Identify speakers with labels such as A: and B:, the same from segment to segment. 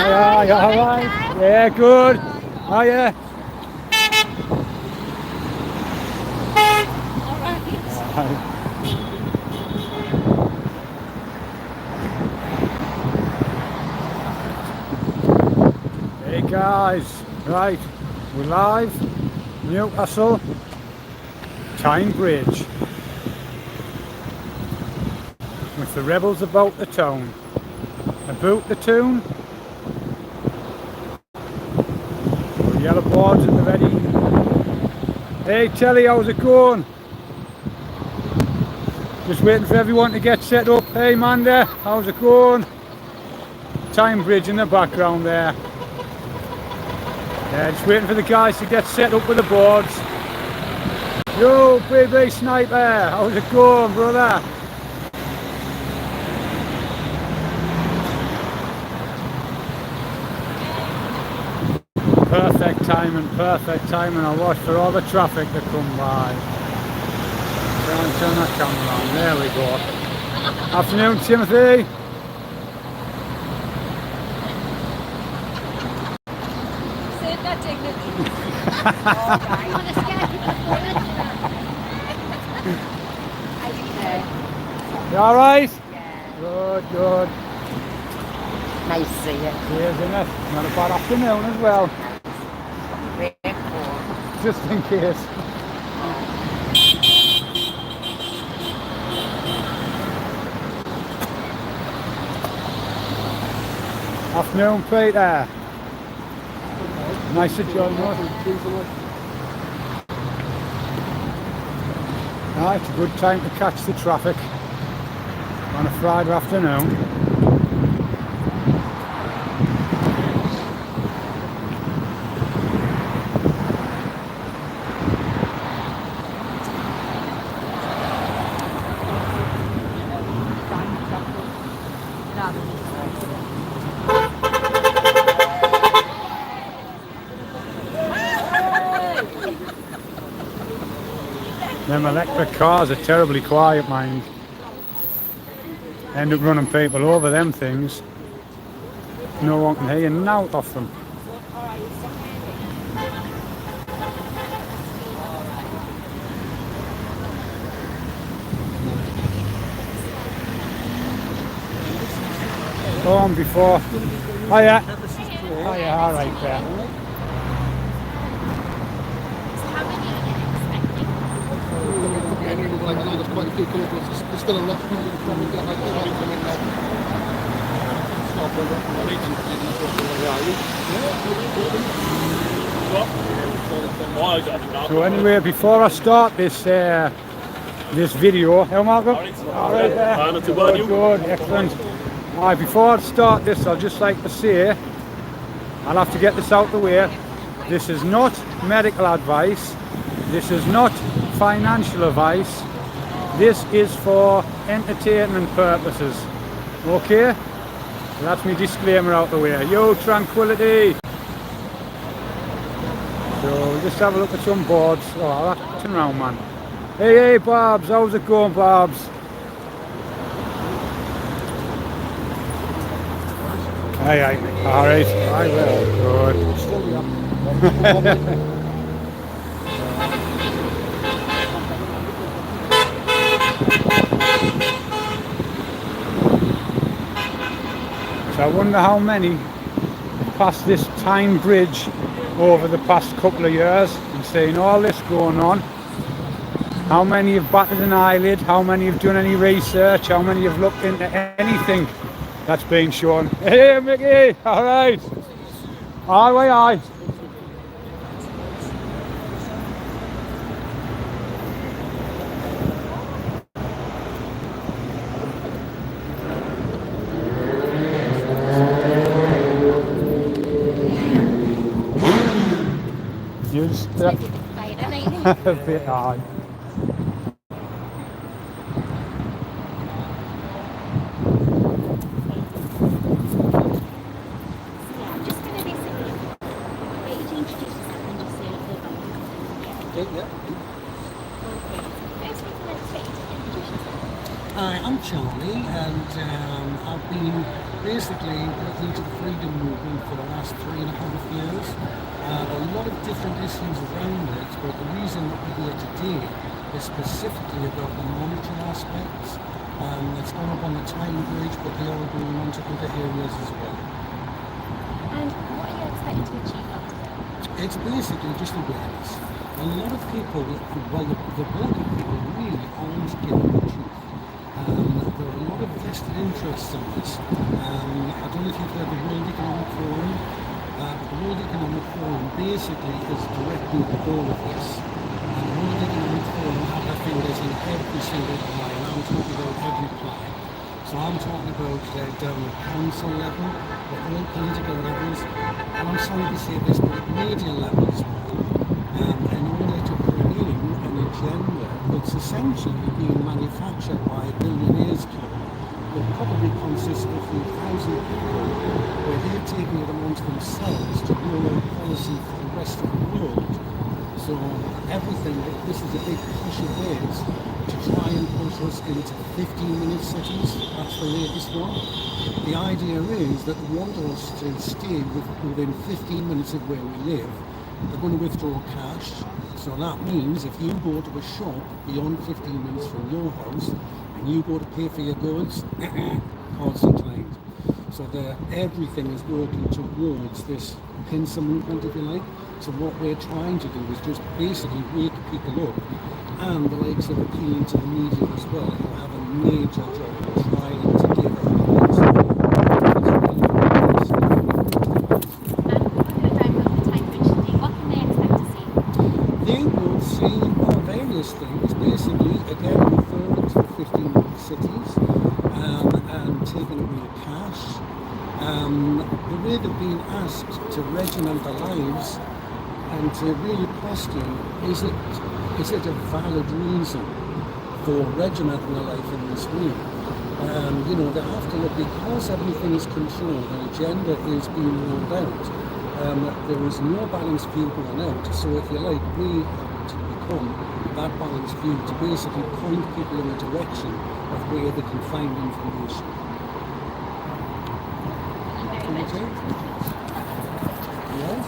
A: Hi, you alright? Yeah, good. Oh yeah. Hey guys, right, we're live, Newcastle-upon-Tyne Bridge, with the rebels about the town. About the toon, the yellow boards at the ready. Hey Telly, how's it going? Just waiting for everyone to get set up. Hey Manda, how's it going? Tyne Bridge in the background there. Yeah, just waiting for the guys to get set up with the boards. Yo, BB Sniper, how's it going, brother? Perfect timing. I'll watch for all the traffic to come by. Turn that camera on, there we go. Afternoon, Timothy.
B: Save that dignity.
A: You alright?
B: Yeah.
A: Good.
B: Nice to see you.
A: Cheers, isn't it? Not a bad afternoon as well.
B: Very cool.
A: Just in case. Afternoon, Peter. Nice to join us. It's a good time to catch the traffic on a Friday afternoon. Them electric cars are terribly quiet, mind. End up running people over them things. No one can hear an out off them. Home before. Oh yeah. Oh yeah, alright there.
C: There's still a lot of people coming down.
A: So anyway, before I start this this video, how Malcolm? Alright there. Good, excellent. Alright, before I start this, I'd just like to say, I'll have to get this out the way. This is not medical advice. This is not financial advice. This is for entertainment purposes. Okay? So that's my disclaimer out the way. Yo, tranquility! So we'll just have a look at some boards. Oh, turn around, man. Hey, Barbs, how's it going, Barbs? Aye, alright. I will. Good. So I wonder how many passed this Tyne Bridge over the past couple of years and seeing all this going on. How many have batted an eyelid? How many have done any research? How many have looked into anything that's being shown? Hey Mickey, alright. Aye. Just a bit high.
C: Hi, I'm Charlie, and I've been basically looking into the freedom movement for the last 3.5 years. A lot of different issues around it, but the reason that we're here today is specifically about the monetary aspects. It's gone up on the Tyne Bridge, but they are going on to other areas as well.
D: And what are you expecting to achieve out of it?
C: It's basically just awareness. A lot of people, well, the bulk of people really aren't given the truth. There are a lot of vested interests in this. I don't know if you've heard the World Economic Forum, but the World Economic Forum basically is directing all of this. And the World Economic Forum have their fingers in every single pie, and I'm talking about every pie. So I'm talking about down at council level, at all political levels, and I'm sorry to say this, but at media level as well, in order to bring in an agenda that's essentially being manufactured by a billionaires club that probably consists of 1,000 people, where they're taking it amongst themselves to roll out policy for the rest of the world. So everything, this is a big push of theirs to try and push us into 15-minute cities. That's the latest one. The idea is that they want us to stay within 15 minutes of where we live. They're going to withdraw cash. So that means if you go to a shop beyond 15 minutes from your house and you go to pay for your goods, cards declined. So everything is working towards this pincer movement, if you like. So what we're trying to do is just basically wake people up, and the likes of appealing to the media as well, who have a major job of trying to give everyone
D: And looking at driving up the Tyne Bridge today, what can they expect to see?
C: They would see various things, basically, again, referring to 15-minute cities and taking away cash. The way they've been asked to regiment their lives and to really question, is it a valid reason for regimenting their life in this way? They have to look, because everything is controlled, an agenda is being rolled out. There is no balanced view going out, so if you like, we have to become that balanced view to basically point people in a direction of where they can find information.
D: Thank you very much.
C: Yes.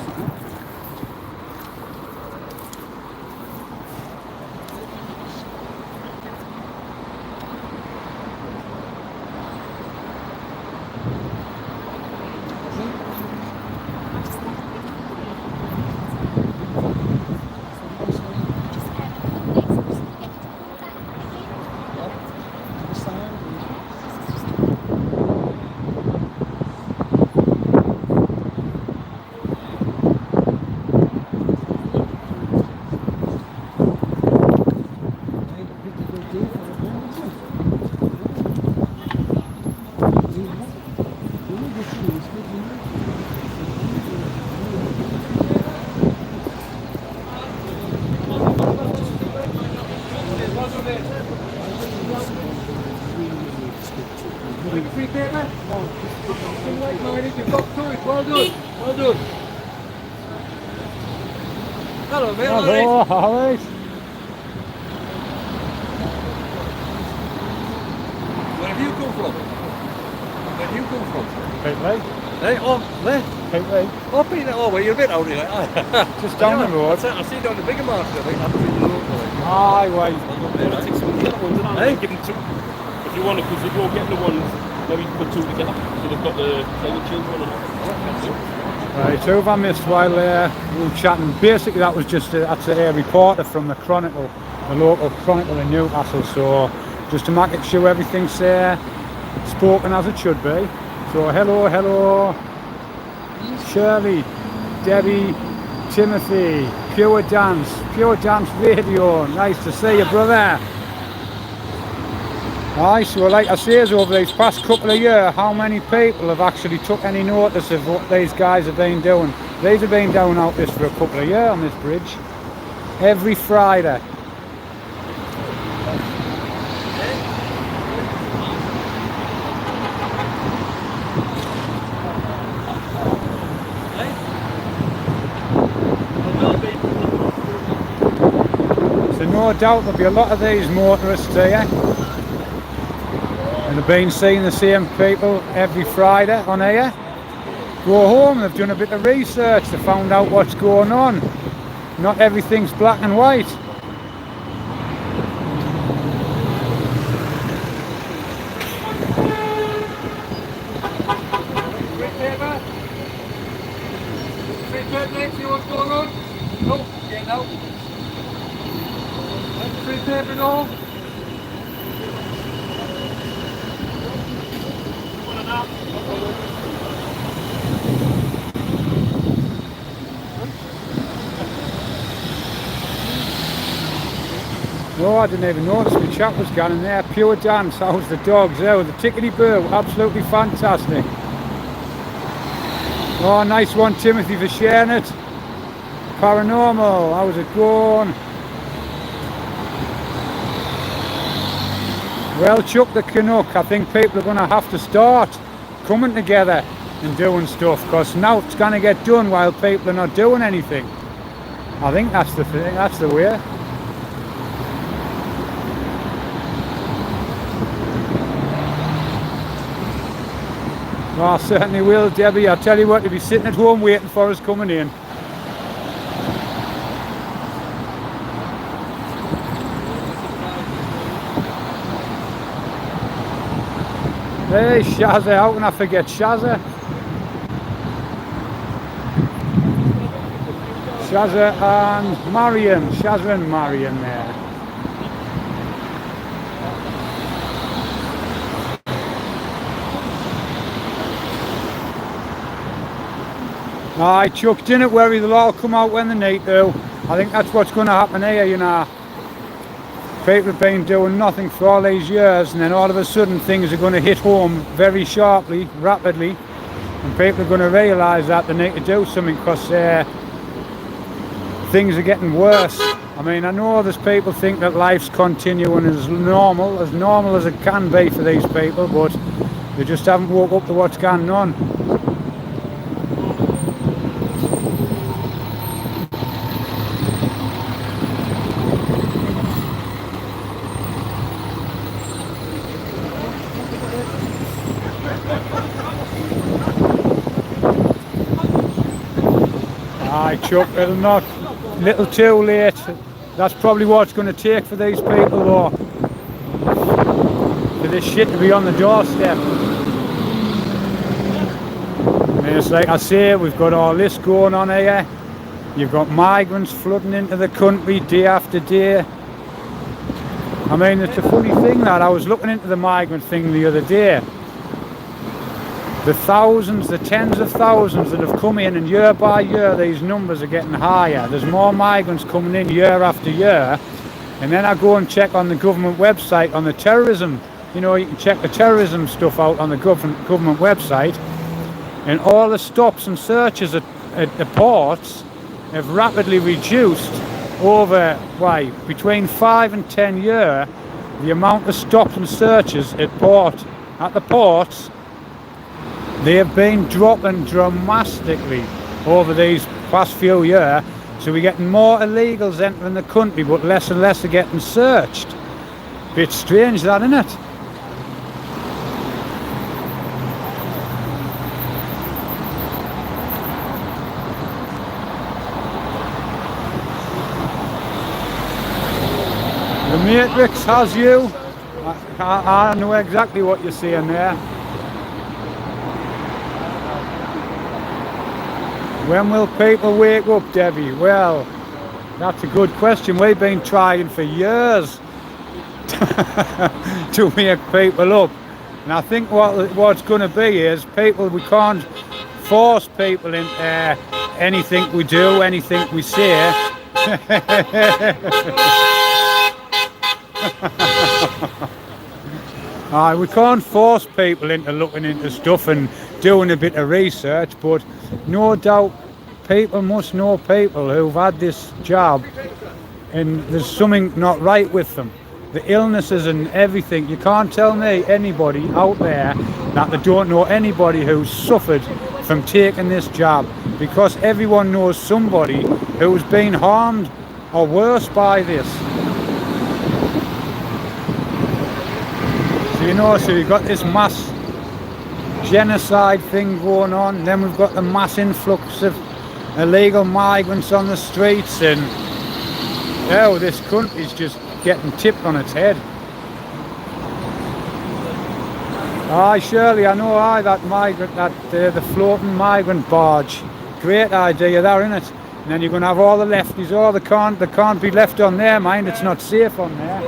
E: Free paper? You've got to it. Well done. Well done. Hello, mate.
A: Hello, alright.
E: Where have you come from? Where have you come from?
A: Petley.
E: Hey, oh, where?
A: Petley.
E: Oh, Peter. Oh, well, you're a bit out here.
A: Just down the road.
E: I see down the bigger market. I think that's pretty local.
A: Aye, wait.
F: Take some of the other ones and
E: Hey?
F: give them two. If you want to, because if you're getting the ones, maybe put two together. So they've got the climate change one and
A: Right, who have I missed while we were chatting? Basically, that was just that's a reporter from the Chronicle, the local Chronicle in Newcastle. So just to make sure everything's spoken as it should be. So hello, Shirley, Debbie, Timothy, Pure Dance Radio. Nice to see you, brother. Aye, so like I say, over these past couple of years, how many people have actually took any notice of what these guys have been doing? These have been down out this for a couple of years on this bridge. Every Friday. So no doubt there'll be a lot of these motorists here. And they've been seeing the same people every Friday on here. Go home, they've done a bit of research, they found out what's going on. Not everything's black and white.
E: See what's going on? No, get out. Free paper now.
A: No, I didn't even notice the chat was gone in there. Pure dance, how's the dogs there with the tickety-boo, absolutely fantastic. Oh, nice one Timothy for sharing it. Paranormal, how's it going? Well, Chuck the Canuck, I think people are going to have to start coming together and doing stuff, because now it's going to get done while people are not doing anything. I think that's the thing, that's the way. Oh, I certainly will, Debbie. I'll tell you what, you'll be sitting at home waiting for us coming in. Hey, Shazza, how can I forget Shazza? Shazza and Marion, Shazza and Marion there. Aye, Chuck, didn't worry, they'll all come out when they need to. I think that's what's going to happen here, you know. People have been doing nothing for all these years, and then all of a sudden things are going to hit home very sharply, rapidly, and people are going to realise that they need to do something, because things are getting worse. I mean, I know there's people think that life's continuing as normal as it can be for these people, but they just haven't woke up to what's going on. Aye, Chuck, it'll not, a little too late. That's probably what it's going to take for these people, though, for this shit to be on the doorstep. I mean, it's like I say, we've got all this going on here. You've got migrants flooding into the country day after day. I mean, it's a funny thing that I was looking into the migrant thing the other day. The thousands, the tens of thousands that have come in, and year by year these numbers are getting higher. There's more migrants coming in year after year. And then I go and check on the government website on the terrorism. You know, you can check the terrorism stuff out on the government website. And all the stops and searches at the ports have rapidly reduced over, between 5 and 10 years. The amount of stops and searches at the ports, they have been dropping dramatically over these past few years. So we're getting more illegals entering the country, but less and less are getting searched. Bit strange that, isn't it? The Matrix has you. I know exactly what you're saying there. When will people wake up, Debbie? Well, that's a good question. We've been trying for years to wake people up. And I think what's going to be is we can't force people into anything we do, anything we say. We can't force people into looking into stuff and doing a bit of research, but no doubt people must know people who've had this job and there's something not right with them. The illnesses and everything. You can't tell me anybody out there that they don't know anybody who's suffered from taking this job, because everyone knows somebody who's been harmed or worse by this. So you know, so we've got this mass genocide thing going on, then we've got the mass influx of illegal migrants on the streets, and oh, this country's just getting tipped on its head. Aye, Shirley, I know, aye, that migrant, the floating migrant barge, great idea there, isn't it? And then you're going to have all the lefties, oh, they can't be left on there, mind, it's not safe on there.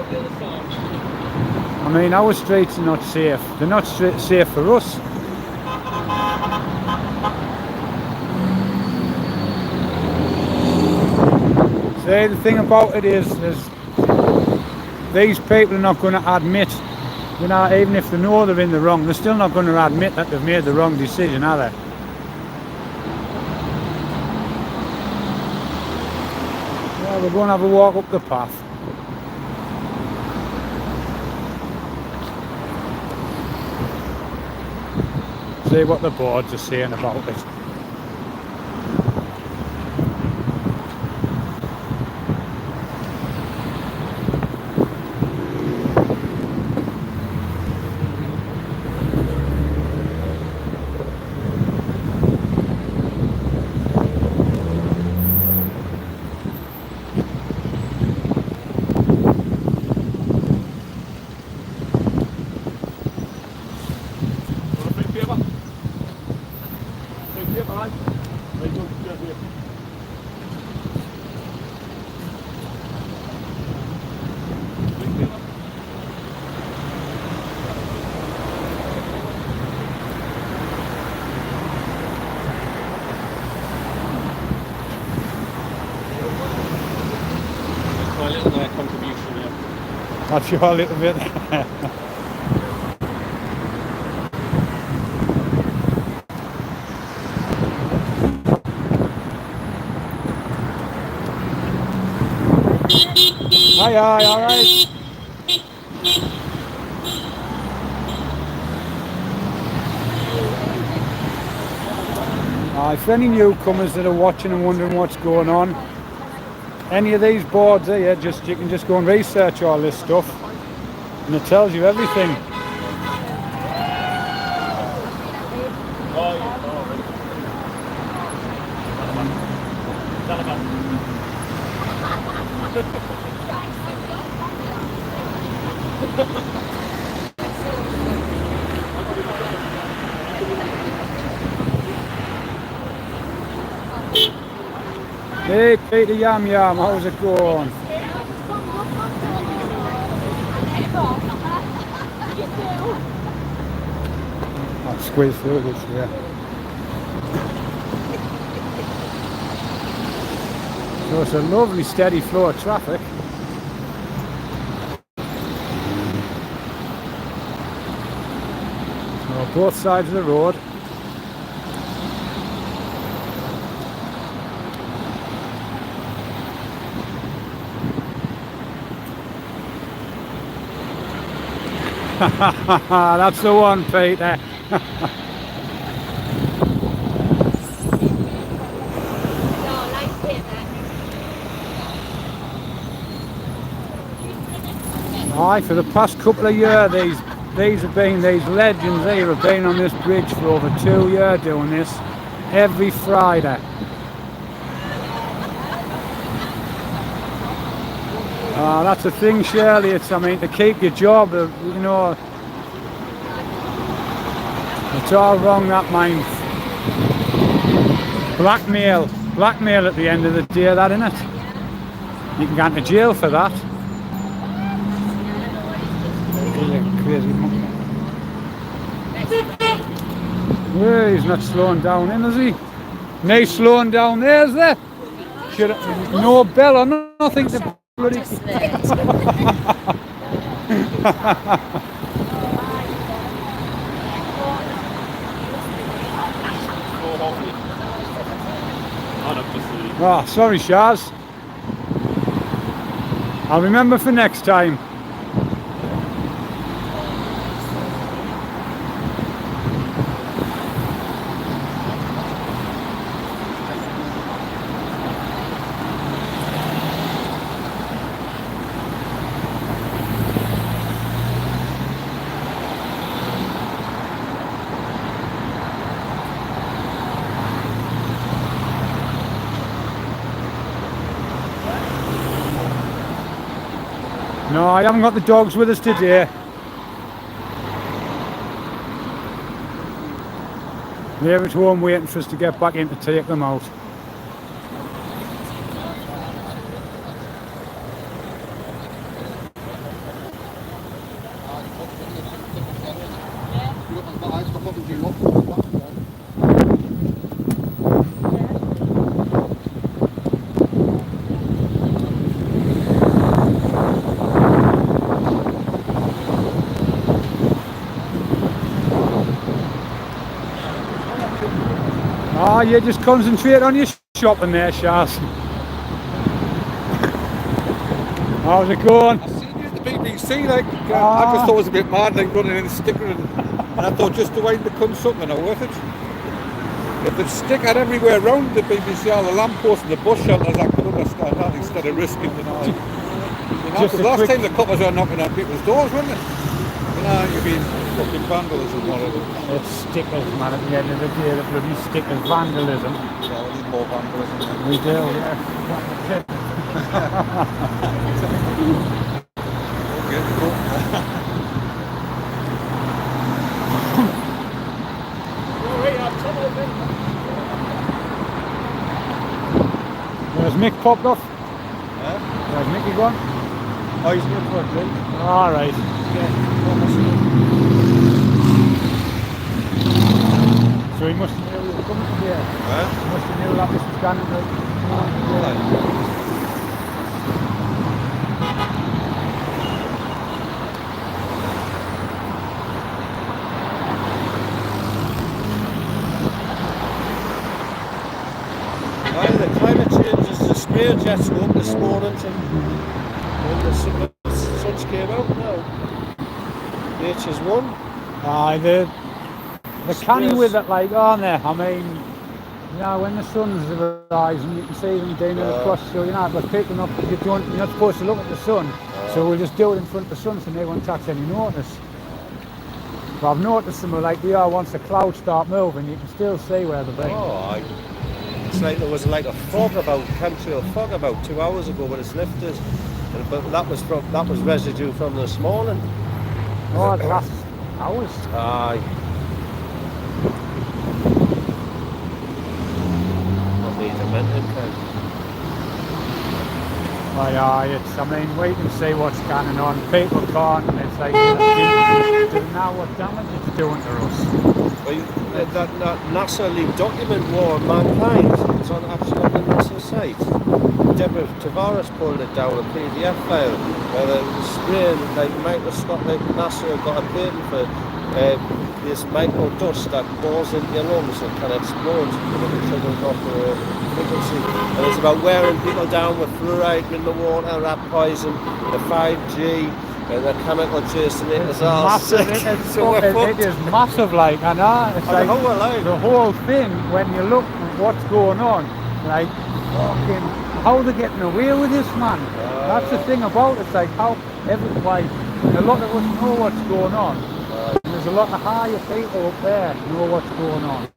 A: I mean, our streets are not safe, they're not safe for us. See, the thing about it is these people are not going to admit, you know, even if they know they're in the wrong, they're still not going to admit that they've made the wrong decision, are they? Yeah, we're going to have a walk up the path. See what the boards are saying about it.
F: My little contribution, yeah.
A: That's your little bit. Aye, aye, all right. If any newcomers that are watching and wondering what's going on, any of these boards here, you can just go and research all this stuff, and it tells you everything.
F: Oh, yeah.
A: Hey Peter Yam Yam, how's it going? I'll squeeze through this, yeah. So it's a lovely steady flow of traffic. So both sides of the road. That's the one, Peter. Aye, for the past couple of years, these legends here have been on this bridge for over 2 years doing this every Friday. That's the thing, Shirley. It's, I mean, to keep your job, you know, it's all wrong, that, mind. Blackmail at the end of the day, that, innit? You can go into jail for that. Crazy monkey. Yeah, he's not slowing down in, is he? No, he's slowing down there, is there? No bell or nothing to bloody... Oh, sorry, Shaz. I'll remember for next time. No, I haven't got the dogs with us today. They're at home waiting for us to get back in to take them out. Oh, you just concentrate on your shopping there, Shaz. How's it going?
E: I seen you at the BBC, like, I just thought it was a bit mad, like running in a sticker, and I thought just to wind the cunt something are worth it. If the sticker everywhere around the BBC, all the lampposts and the bus shelters, I could understand that instead of risking the night. You know,
A: Just
E: because
A: a
E: last
A: quick-
E: time the coppers were knocking on people's doors, weren't they? You know, you've been fucking vandalism, whatever.
A: It's stickers, man, at the end of the day, the bloody stickers vandalism.
E: Yeah, we need more vandalism.
A: We do, yeah.
E: Okay, cool.
A: There's Mick popped off.
E: Huh?
A: Where's Mickey gone?
E: Oh, he's good for a drink.
A: Alright. So he must have knew we were coming from here.
E: Huh?
A: He must have knew that this was going to be.
G: Well, the climate change is the spray jets go up this morning when the suns came out now. Nature's won.
A: Aye, they're canny with it, like, aren't they? I mean, you know, when the sun's rising, you can see them down across, so, you know, but people not, you're not supposed to look at the sun, so we'll just do it in front of the sun so no one takes any notice. But I've noticed them, like, once the clouds start moving, you can still see where they're being.
G: It's like there was like a fog about, chemtrail fog about 2 hours ago, but it's lifted. But that was residue from this morning.
A: Oh, it lasts hours.
G: Aye. What needs a mental
A: Aye, I mean, we can see what's going on. People can't, and it's like, do you know what damage it's doing to us?
G: Well, that NASA leaked document War on Mankind. It's actually on the NASA site. Deborah Tavares pulled it down, a PDF file, where they were spraying like microscopic. NASA got a patent for this micro dust that goes into your lungs and can explode when it triggers off the frequency. And it's about wearing people down with fluoride in the water, rat poison, the 5G. And the chemical chasing it is all
A: Massive,
G: sick.
A: it is massive, like, I know. It's like the whole thing, when you look at what's going on, like, fucking, how they're getting away with this, man. That's the thing about it, it's like, how, like, a lot of us know what's going on. And there's a lot of higher people up there know what's going on.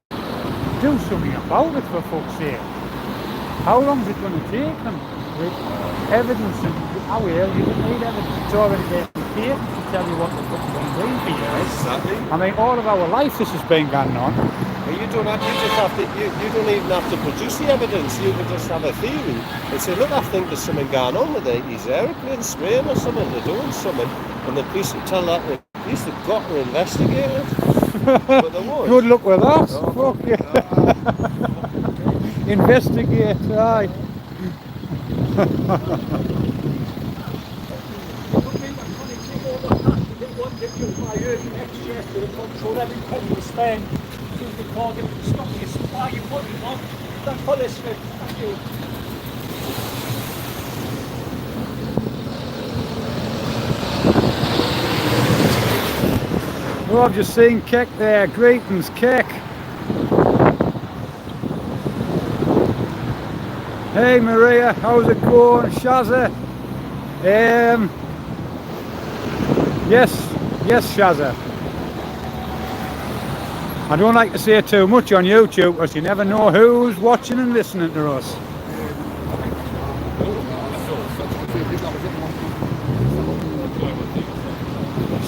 A: Do something about it, for fuck's sake. How long is it going to take them? With evidence, and you don't need evidence. It's already there to tell you what the fuck's going to do for you.
G: Exactly.
A: I mean, all of our life this has been going on.
G: Well, you don't even have to produce the evidence. You can just have a theory and say, look, I think there's something going on with these aeroplanes spraying or something. They're doing something, and the police will tell that the police have got to investigate it. But they won't.
A: Good luck with that.
G: Oh,
A: Fuck you. Investigate, aye. Oh, I've just seen Keck there. Greetings, Keck. Hey Maria, how's it going? Shazza? Yes, Shazza. I don't like to say too much on YouTube because you never know who's watching and listening to us.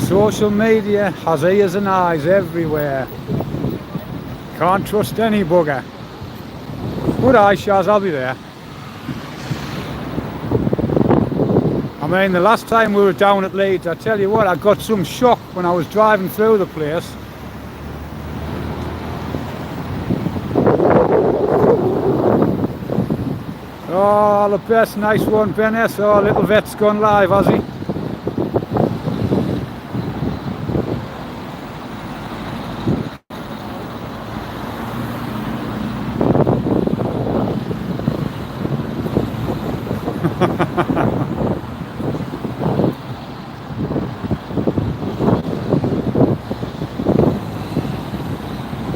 A: Social media has ears and eyes everywhere. Can't trust any bugger. Would I, Shaz? I'll be there. I mean, the last time we were down at Leeds, I tell you what, I got some shock when I was driving through the place. Oh, the best, nice one, Bennis. Oh, little vet's gone live, has he?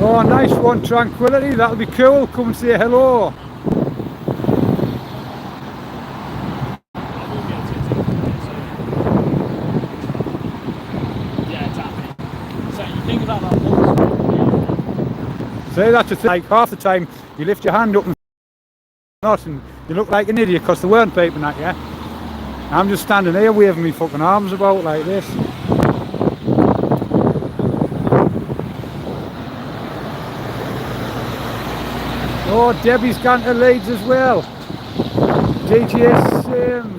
A: Oh, nice one, Tranquility. That'll be cool. Come and say hello. See, that's the thing. Like, half the time you lift your hand up and not, and you look like an idiot because they weren't peeping at you. I'm just standing here waving my fucking arms about like this. Oh, Debbie's gone to Leeds as well. DJ Sims.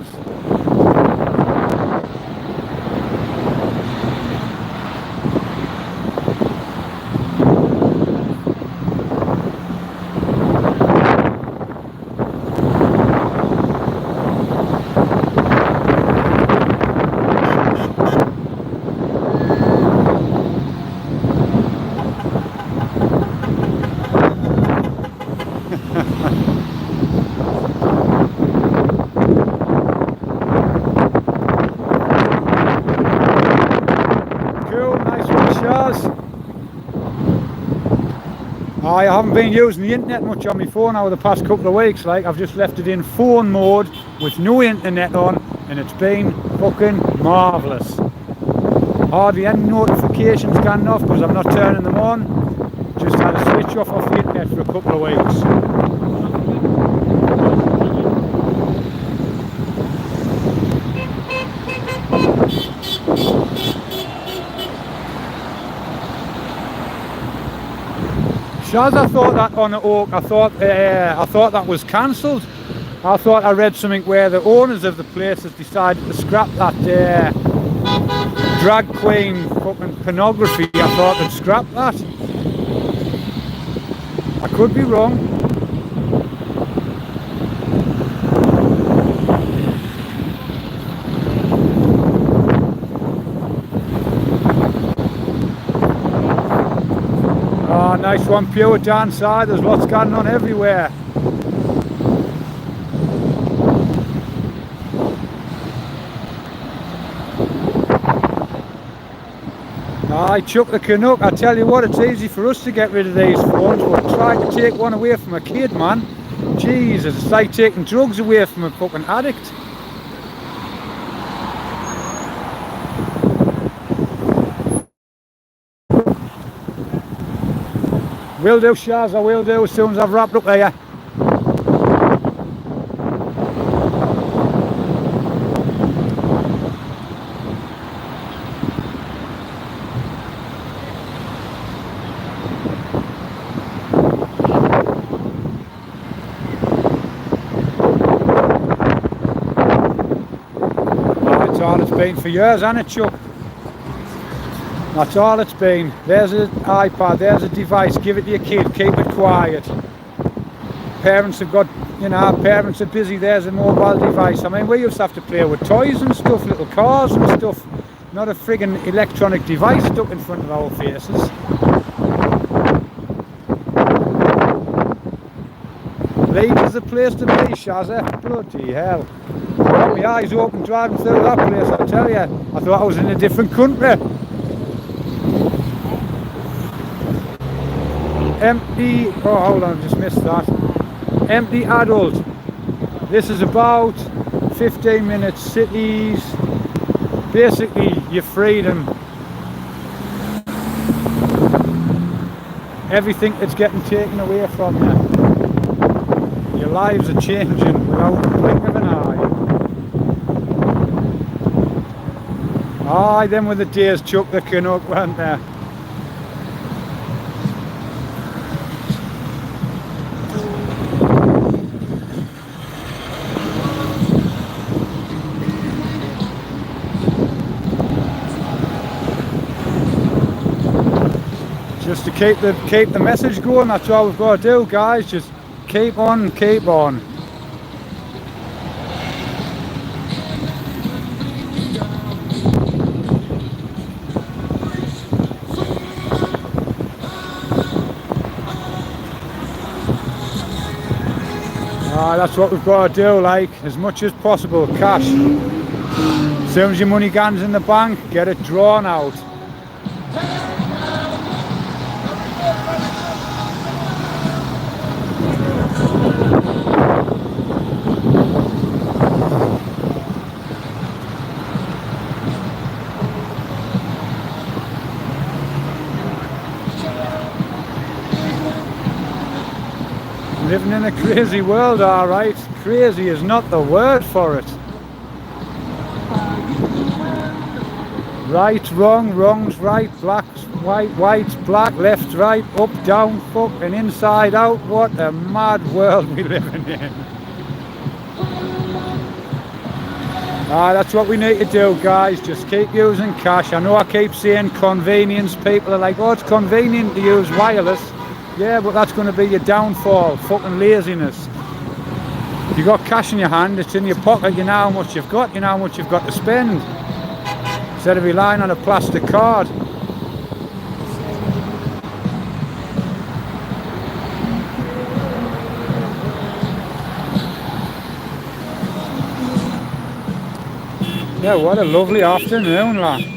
A: I haven't been using the internet much on my phone over the past couple of weeks. Like, I've just left it in phone mode with no internet on, and it's been fucking marvellous. Hardly any notifications gone off because I'm not turning them on. Just had a switch off the internet for a couple of weeks. Shaz, I thought that on the Oak, I thought that was cancelled. I thought I read something where the owners of the place has decided to scrap that drag queen fucking pornography. I thought they'd scrap that. I could be wrong. Oh, nice one, pure down side. There's lots going on everywhere. I chuck the Canuck. I tell you what, it's easy for us to get rid of these phones, but trying to take one away from a kid, man. Jesus, it's like taking drugs away from a fucking addict. Will do, Shaz, I will do as soon as I've wrapped up here. That's all it's been for years, hasn't it, Chuck? That's all it's been. There's an iPad, there's a device, give it to your kid, keep it quiet. Parents have got, you know, parents are busy, there's a mobile device. I mean, we used to have to play with toys and stuff, little cars and stuff, not a friggin' electronic device stuck in front of our faces. Leeds is the place to be, Shazza. Bloody hell. I got my eyes open driving through that place, I tell you. I thought I was in a different country. Empty, oh hold on, I just missed that. Empty adult. This is about 15 minutes cities. Basically your freedom. Everything that's getting taken away from you. Your lives are changing without the blink of an eye. Aye, them were the days, Chuck the Canuck, weren't there? Just to keep the message going, that's all we've got to do, guys. Just keep on, keep on. That's what we've got to do, like, as much as possible, cash. As soon as your money goes in the bank, get it drawn out. Living in a crazy world, alright. Crazy is not the word for it. Right, wrong, wrong's right, black's white, white's black, left, right, up, down, fucking inside out. What a mad world we living in. That's what we need to do, guys. Just keep using cash. I know I keep saying convenience. People are like, oh, it's convenient to use wireless. Yeah, but that's going to be your downfall. Fucking laziness. If you've got cash in your hand, it's in your pocket, you know how much you've got, you know how much you've got to spend. Instead of relying on a plastic card. Yeah, what a lovely afternoon, lad.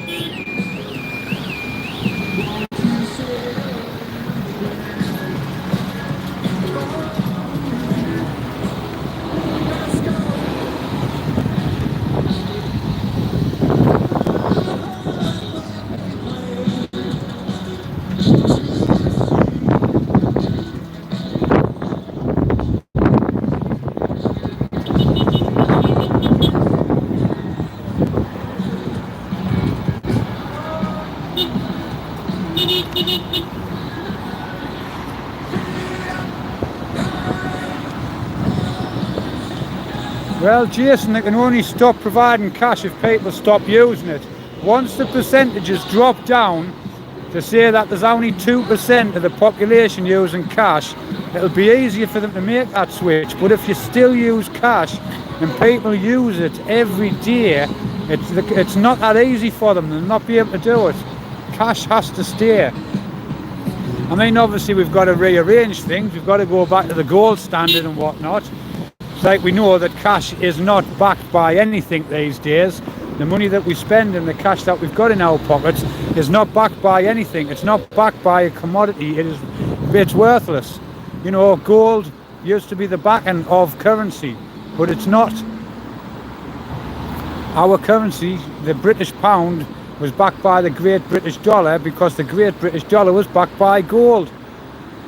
A: Well, Jason, they can only stop providing cash if people stop using it. Once the percentages drop down to say that there's only 2% of the population using cash, it'll be easier for them to make that switch. But if you still use cash and people use it every day, it's not that easy for them. They'll not be able to do it. Cash has to stay. I mean, obviously we've got to rearrange things. We've got to go back to the gold standard and whatnot. It's like we know that cash is not backed by anything these days. The money that we spend and the cash that we've got in our pockets is not backed by anything. It's not backed by a commodity. It's worthless. You know, gold used to be the backing of currency, but it's not. Our currency, the British pound, was backed by the Great British dollar because the Great British dollar was backed by gold.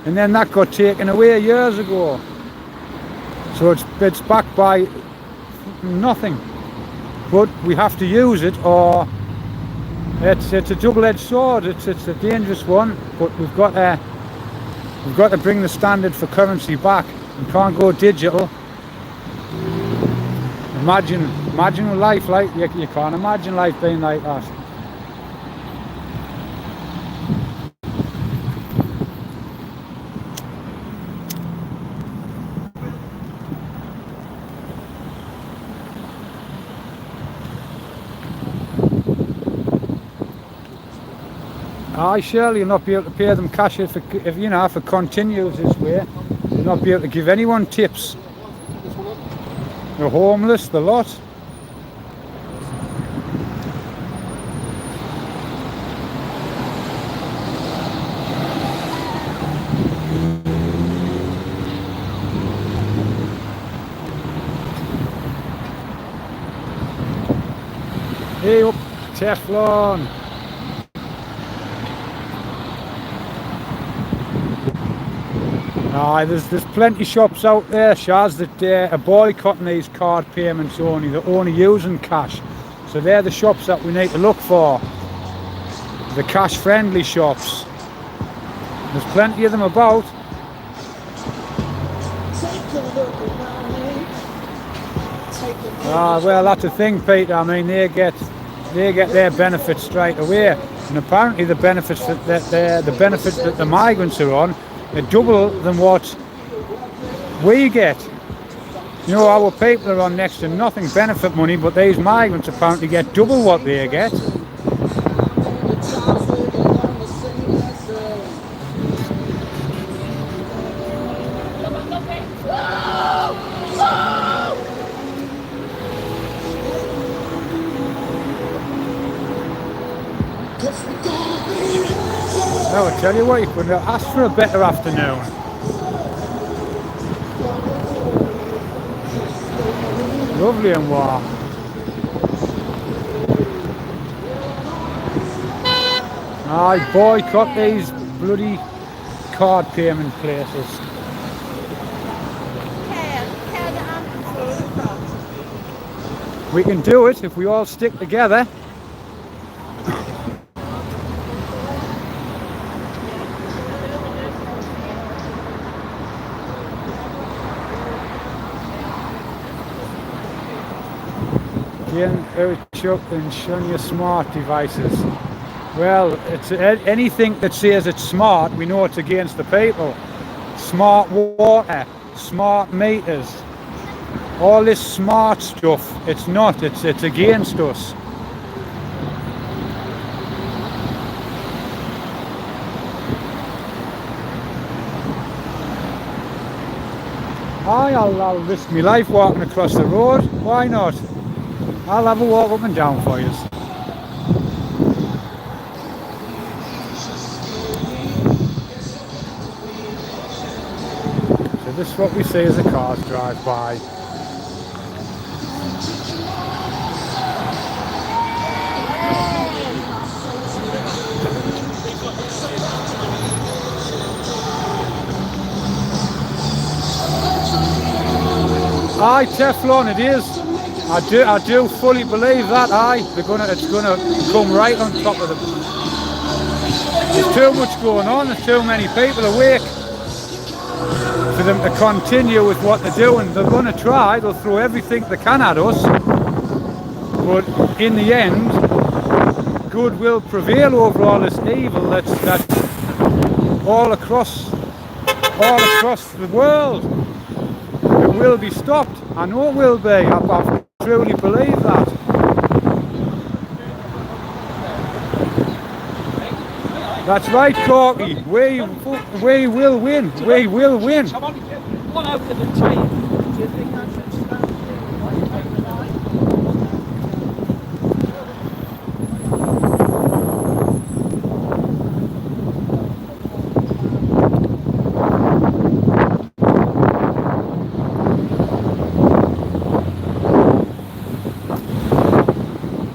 A: And then that got taken away years ago. So it's backed by nothing. But we have to use it, or it's a double-edged sword. It's a dangerous one. But we've got to bring the standard for currency back. We can't go digital. Imagine life like you can't imagine life being like that. Surely you'll not be able to pay them cash if it continues this way. You'll not be able to give anyone tips. The homeless, the lot. Hey up, Teflon. There's plenty shops out there, Shaz, that are boycotting these card payments only. They're only using cash. So they're the shops that we need to look for. The cash friendly shops. There's plenty of them about. Ah, well, that's the thing, Peter. I mean, they get their benefits straight away, and apparently the benefits that the migrants are on are double than what we get. You know, our people are on next to nothing benefit money, but these migrants apparently get double what they get. No, I tell you what, you couldn't have asked for a better afternoon. Lovely and warm. I boycott these bloody card payment places. We can do it if we all stick together. Chuck and shun your smart devices. Well, it's anything that says it's smart, we know it's against the people. Smart water, smart meters, all this smart stuff, it's not, it's against us. I'll risk my life walking across the road, why not? I'll have a walk up and down for you. So this is what we see as the cars drive by. Aye, Teflon it is. I do fully believe that. Aye, it's gonna come right on top of them. There's too much going on. There's too many people awake for them to continue with what they're doing. They're gonna try. They'll throw everything they can at us, but in the end, good will prevail over all this evil that's all across the world. It will be stopped. I know it will be. I truly believe that. That's right, Corky. We will win. We will win.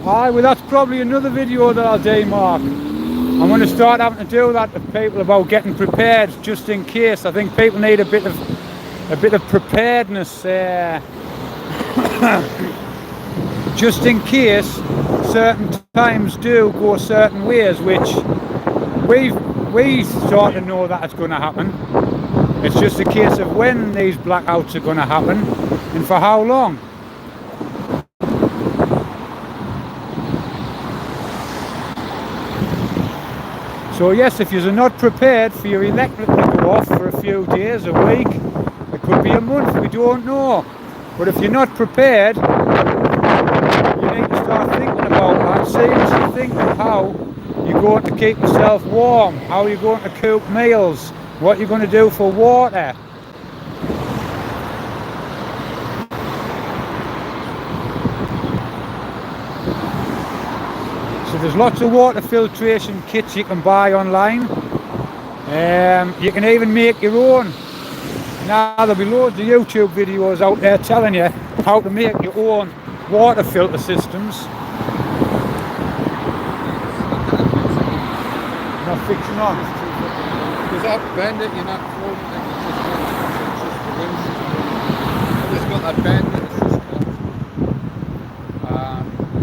A: Aye, well that's probably another video that I'll do, Mark. I'm going to start having to do that with people about getting prepared just in case. I think people need a bit of preparedness just in case certain times do go certain ways, which we sort of know that it's going to happen. It's just a case of when these blackouts are going to happen and for how long. So yes, if you're not prepared for your electric to go off for a few days, a week, it could be a month, we don't know. But if you're not prepared, you need to start thinking about that. Seriously thinking how you're going to keep yourself warm, how you're going to cook meals, what you're going to do for water. So there's lots of water filtration kits you can buy online. You can even make your own. Now there'll be loads of YouTube videos out there telling you how to make your own water filter systems. Not fixing on.
E: Because that bend it, you're not throwing it, it's just got that bend it, it's just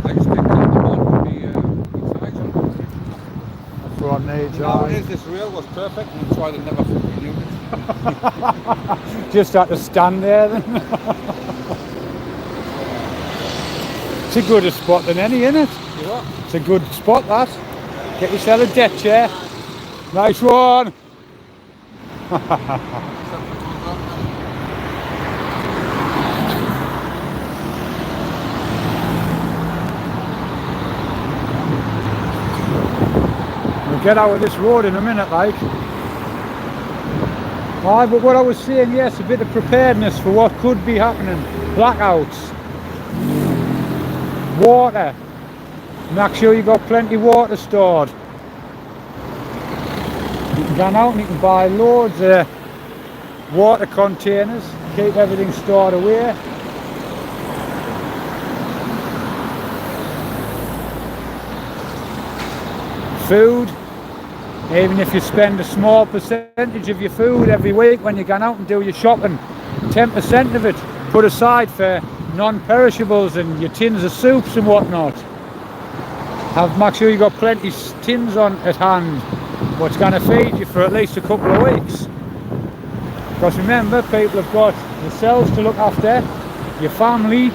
E: like a stick. Nowadays this rail was perfect and that's why they never renewed it.
A: Just had to stand there then. It's a good spot than any, isn't it?
E: You what?
A: It's a good spot, that. Get yourself a deck chair. Nice one. We'll get out of this road in a minute, like. Aye, but what I was saying, yes, a bit of preparedness for what could be happening. Blackouts. Water. Make sure you've got plenty of water stored. You can go out and you can buy loads of water containers, keep everything stored away. Food, even if you spend a small percentage of your food every week when you go out and do your shopping, 10% of it put aside for non-perishables and your tins of soups and whatnot. Make sure you've got plenty of tins on at hand, what's going to feed you for at least a couple of weeks. Because remember, people have got themselves to look after, your family,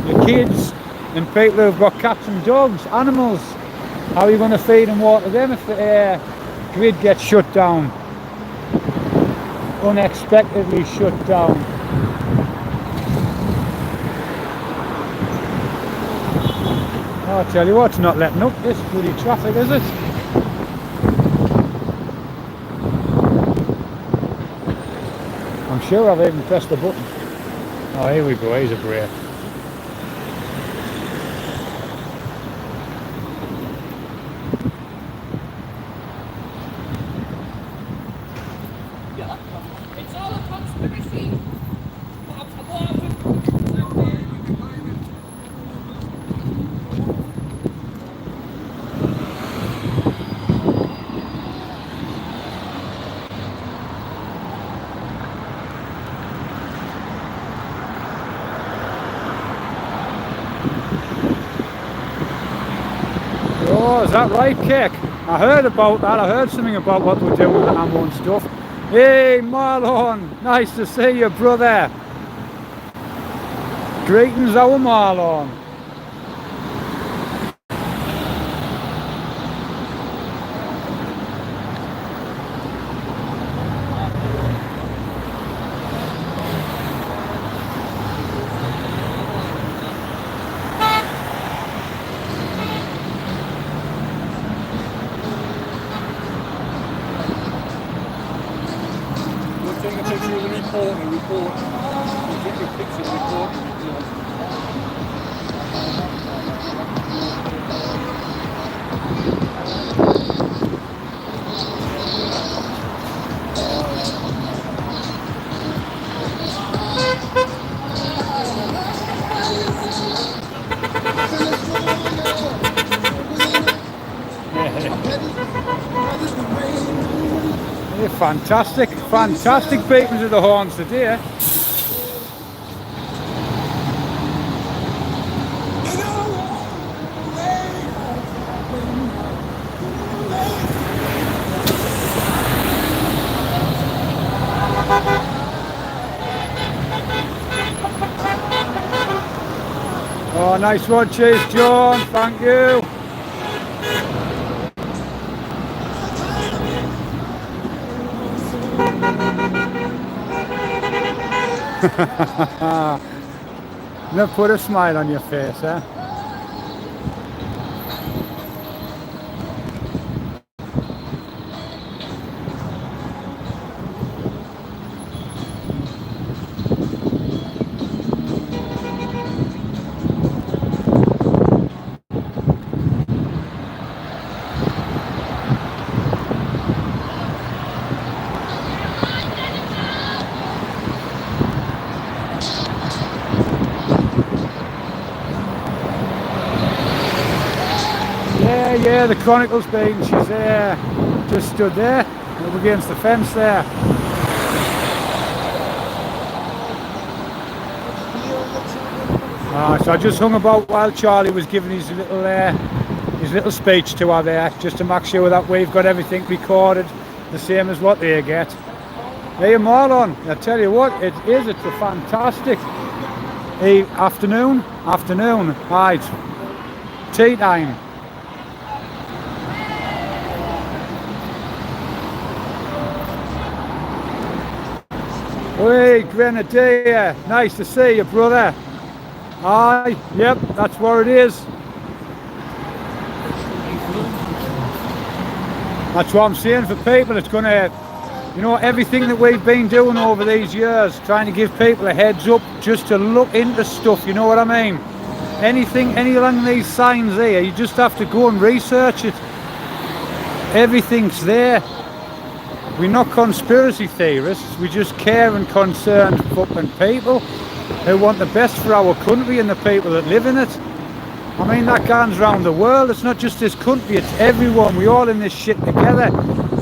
A: your kids, and people who've got cats and dogs, animals. How are you going to feed and water them if the grid gets shut down? Unexpectedly shut down. I'll tell you what, it's not letting up this bloody traffic, is it? I'm sure I've even pressed the button. Oh, here we go, here's a brake.
B: It's all a conspiracy.
A: Oh, is that right, Kick? I heard about that. I heard something about what we're doing with the ammo and stuff. Hey, Marlon. Nice to see you, brother. Greetings, our Marlon.
E: Take a picture of the report and report. Take a picture of the report and report.
A: They're fantastic, fantastic beatings of the horns today. Oh, nice one, cheers, John. Thank you. Now put a smile on your face, eh? Yeah, the Chronicles being, she's there, just stood there, up against the fence there. So I just hung about while Charlie was giving his his little speech to her there, just to make sure that we've got everything recorded the same as what they get. Hey, Marlon, I tell you what, it is. It's a fantastic afternoon. Right, tea time. Hey, Grenadier, nice to see you, brother. Aye, yep, that's where it is. That's what I'm saying for people. It's going to, you know, everything that we've been doing over these years, trying to give people a heads up just to look into stuff, you know what I mean? Anything, any along these signs here, you just have to go and research it. Everything's there. We're not conspiracy theorists, we just care and concerned fucking people who want the best for our country and the people that live in it. I mean, that goes around the world. It's not just this country, it's everyone. We're all in this shit together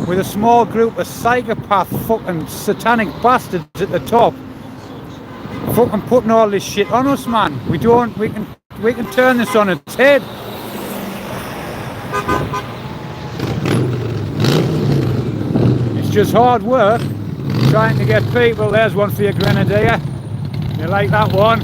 A: with a small group of psychopath fucking satanic bastards at the top fucking putting all this shit on us, man. We can turn this on its head. It's just hard work trying to get people. There's one for your Grenadier. You like that one?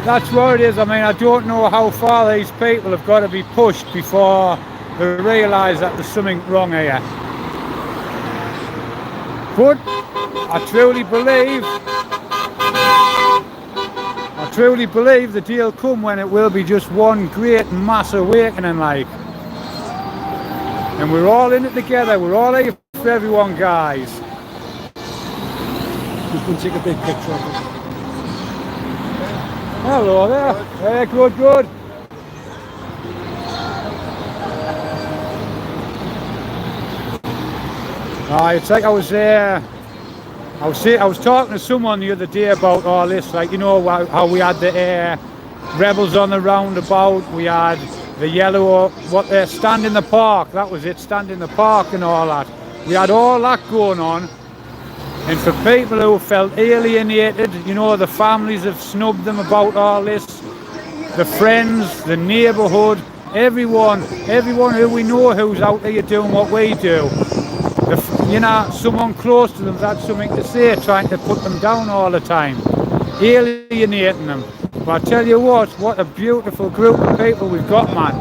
A: That's where it is. I mean, I don't know how far these people have got to be pushed before they realise that there's something wrong here. But I truly believe the deal come when it will be just one great mass awakening, like. And we're all in it together. We're all here for everyone, guys.
C: Just going to take a big picture of it.
A: Hello there. Yeah, good. It's like I was talking to someone the other day about all this, like, you know, how we had the rebels on the roundabout, we had the yellow, stand in the park, that was it, stand in the park and all that. We had all that going on, and for people who felt alienated, you know, the families have snubbed them about all this, the friends, the neighbourhood, everyone who we know who's out there doing what we do. You know, someone close to them's had something to say, trying to put them down all the time, alienating them. But I tell you what a beautiful group of people we've got, man.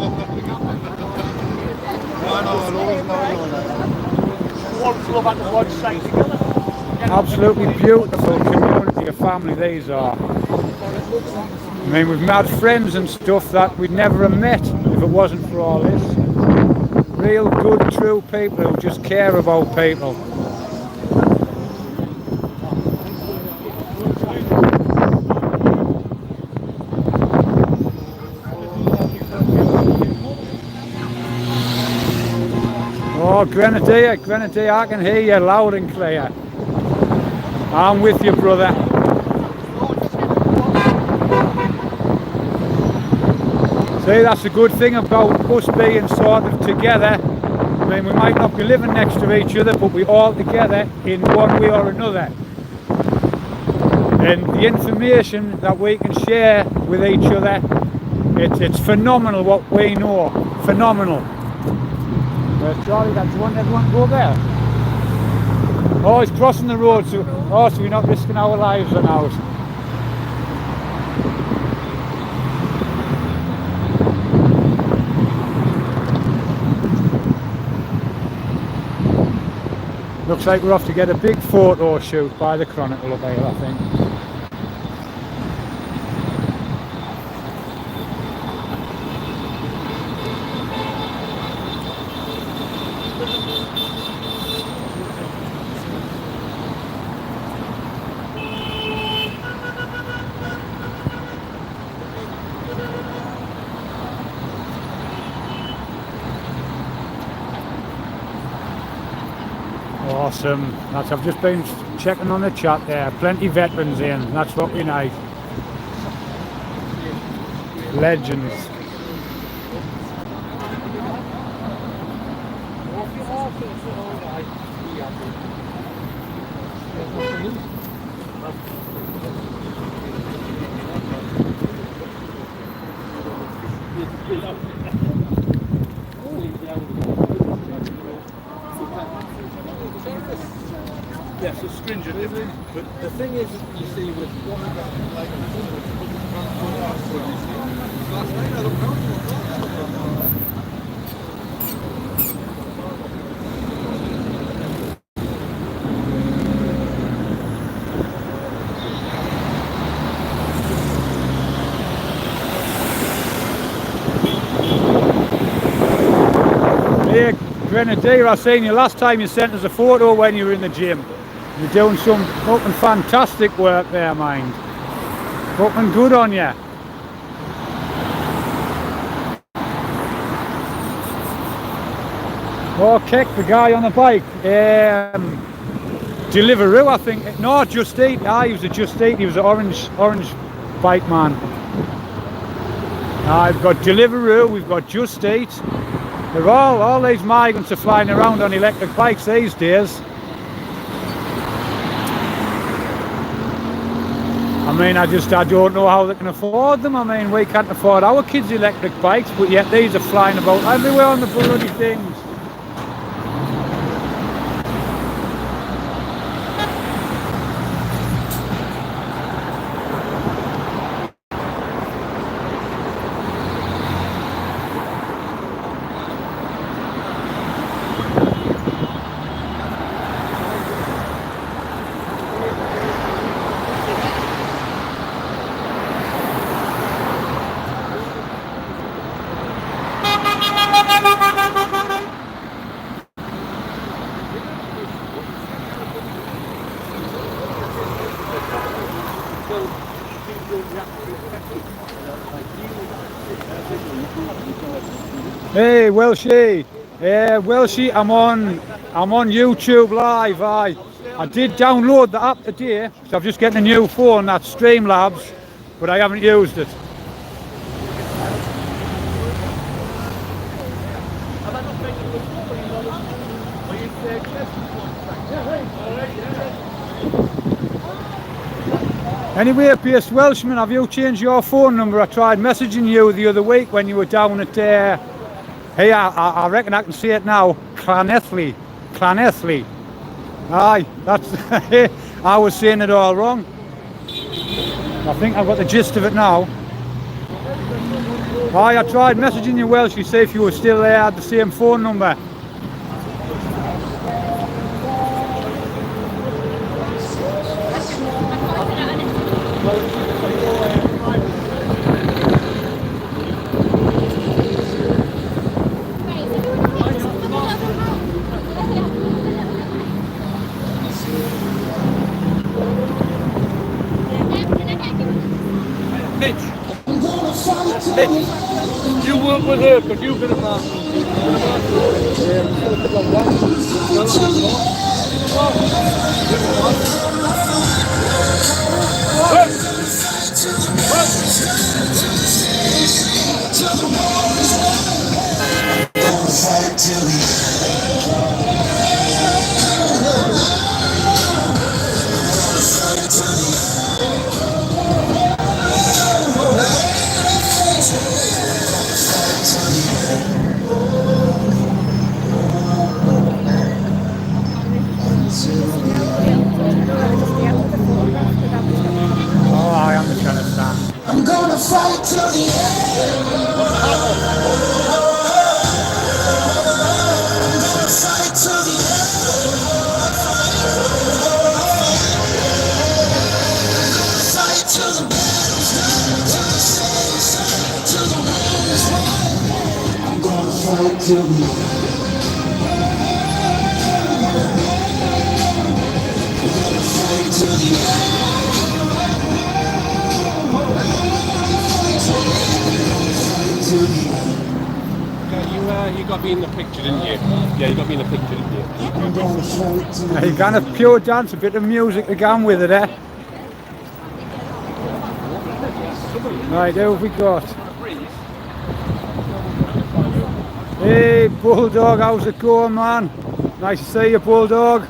A: Absolutely beautiful community of family these are. I mean, we've had friends and stuff that we'd never have met if it wasn't for all this. Real good, true people who just care about people. Oh, Grenadier, I can hear you loud and clear. I'm with you, brother. See, that's a good thing about us being sort of together. I mean, we might not be living next to each other, but we're all together in one way or another. And the information that we can share with each other, it's phenomenal what we know. Phenomenal. Charlie, that's one, everyone go there. Oh, he's crossing the road, so we're not risking our lives on ours. Looks like we're off to get a big photo shoot by the Chronicle up here, I think. Awesome. I've just been checking on the chat there. Plenty veterans in. That's what we need. Legends.
F: Yes, it's stringent, isn't it?
C: But the thing is, you see, with what we've got, like, last night I don't know.
A: Hey, Grenadier, I seen you last time you sent us a photo when you were in the gym. You're doing some fucking fantastic work there, mind. Fucking good on you. Oh, Keck, the guy on the bike. Deliveroo, I think. No, Just Eat. Ah, he was a Just Eat. He was an orange bike man. I've got Deliveroo, we've got Just Eat. They're all these migrants are flying around on electric bikes these days. I mean, I don't know how they can afford them. I mean, we can't afford our kids' electric bikes, but yet these are flying about everywhere on the bloody things. Hey, Welshie. Welshie, I'm on YouTube Live. I did download the app today, so I'm just getting a new phone, that's Streamlabs, but I haven't used it. Anyway, Pierce Welshman, have you changed your phone number? I tried messaging you the other week when you were down at, hey, I reckon I can say it now, Llanelli. Aye, that's, I was saying it all wrong. I think I've got the gist of it now. Aye, I tried messaging you Welsh, you say if you were still there, had the same phone number.
F: You work with her, but you've been a man.
A: Oh, I understand.
H: I'm gonna fight till the end. I'm gonna fight till the end. I'm gonna fight till the battle's done, till the sail's done, till the war is won. I'm gonna fight till the end. I'm gonna fight till the end.
F: You got me in the picture, didn't you? Yeah, you got me in the picture, didn't you?
A: You kind of pure dance, a bit of music to go with it, eh? Right, who have we got? Hey, Bulldog, how's it going, man? Nice to see you, Bulldog.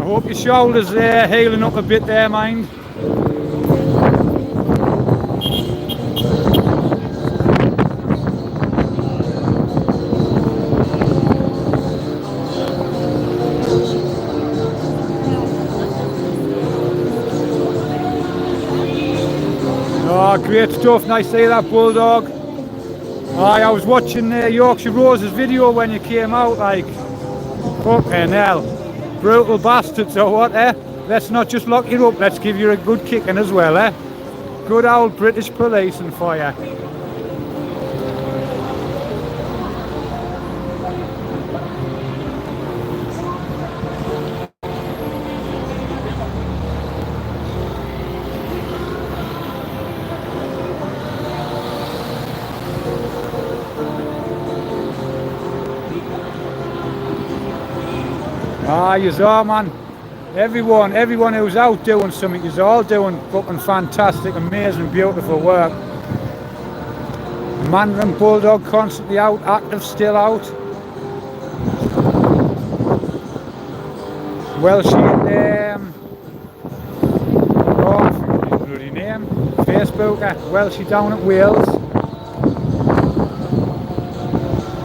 A: hope your shoulders there healing up a bit there, mind. Oh, great stuff. Nice to see that bulldog. Aye, I was watching Yorkshire Rose's video when you came out, like, fucking hell. Brutal bastards or what, eh? Let's not just lock you up, let's give you a good kicking as well, eh? Good old British policing for you. Ah, yous are, man. Everyone who's out doing something, yous all doing fucking fantastic, amazing, beautiful work. Mandarin Bulldog constantly out, active, still out. Welshie and oh, I forgot his bloody name. Facebooker, Welshie down at Wales.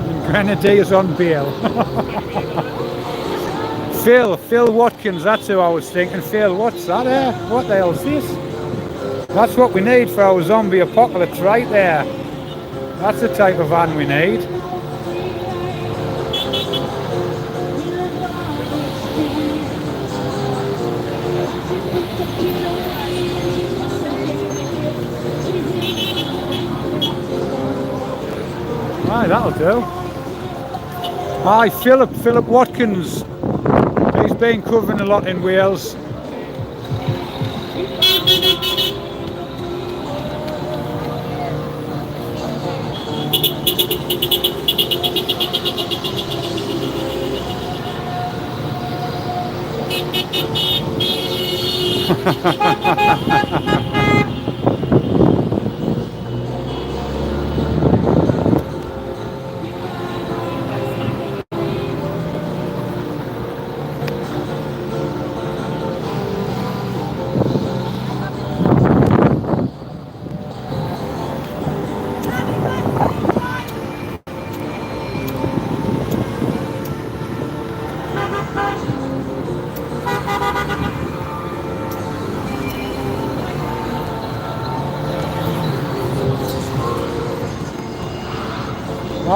A: And Grenadiers on bail. Phil Watkins, that's who I was thinking. Phil, what's that? What the hell's this? That's what we need for our zombie apocalypse right there. That's the type of van we need. Aye, that'll do. Aye, Philip Watkins. He's been covering a lot in Wales.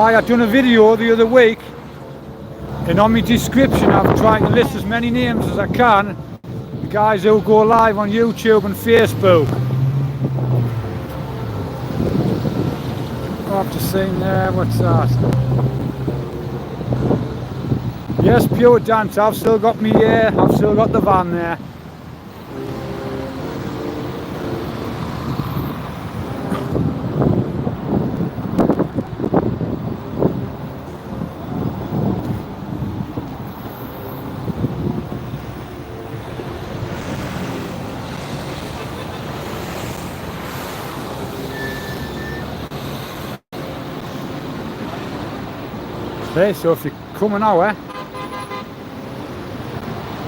A: I've done a video the other week, and on my description I've tried to list as many names as I can, the guys who go live on YouTube and Facebook. I've just seen there, what's that? Yes, Pure Dance, I've still got me, I've still got the van there. Okay, so if you're coming out,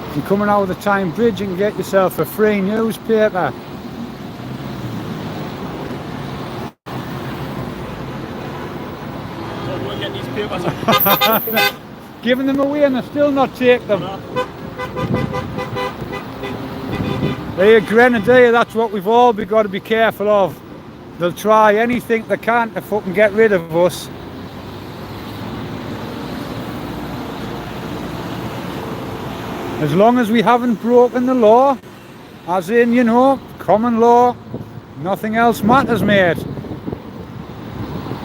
A: if you're coming out of the Tyne Bridge, you can get yourself a free newspaper.
F: So we'll get these papers.
A: Giving them away and they still not take them. They're a grenadier, that's what we've all got to be careful of. They'll try anything they can to fucking get rid of us. As long as we haven't broken the law, as in, you know, common law, nothing else matters, mate.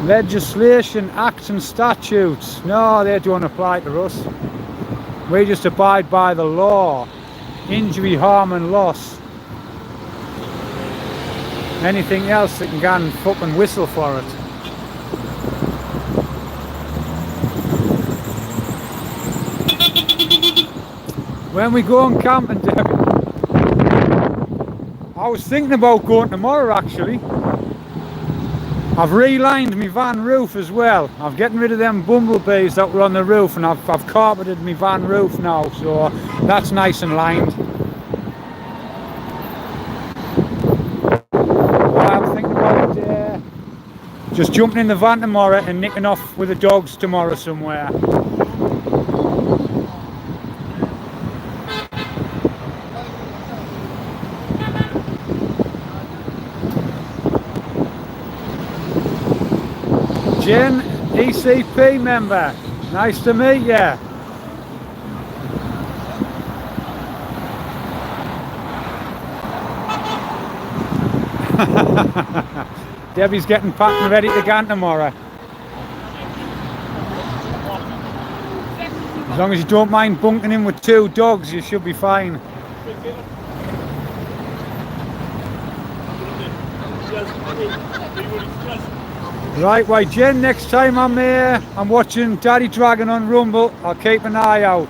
A: Legislation, acts and statutes, no, they don't apply to us. We just abide by the law. Injury, harm and loss. Anything else that can go and fucking whistle for it. When we go on camping, Debbie, I was thinking about going tomorrow actually. I've relined my van roof as well. I've getting rid of them bumblebees that were on the roof, and I've carpeted my van roof now, so that's nice and lined. What I'm thinking about just jumping in the van tomorrow and nicking off with the dogs tomorrow somewhere. Jen, ECP member, nice to meet you. Debbie's getting packed and ready to go tomorrow. As long as you don't mind bunking in with 2 dogs, you should be fine. Right, why Jen, next time I'm here, I'm watching Daddy Dragon on Rumble. I'll keep an eye out.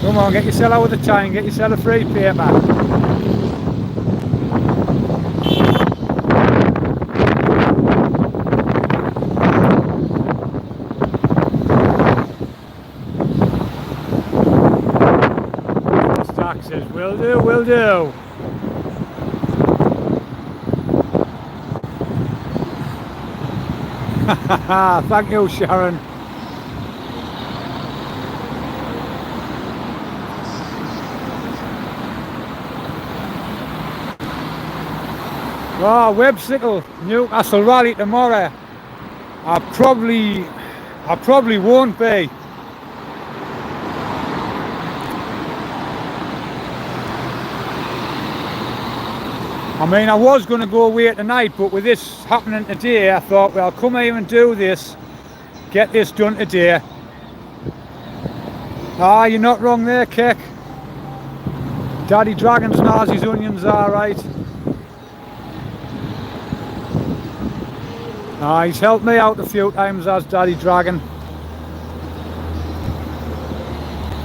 A: Come on, get yourself out of the time, get yourself a free paper. Says, will do, will do. Thank you, Sharon. Oh, Websicle, Newcastle rally tomorrow. I probably won't be. I mean, I was going to go away tonight, but with this happening today, I thought, well, I'll come here and do this, get this done today. Ah, you're not wrong there, Keck. Daddy Dragon's knows his onions are right. Ah, he's helped me out a few times as Daddy Dragon.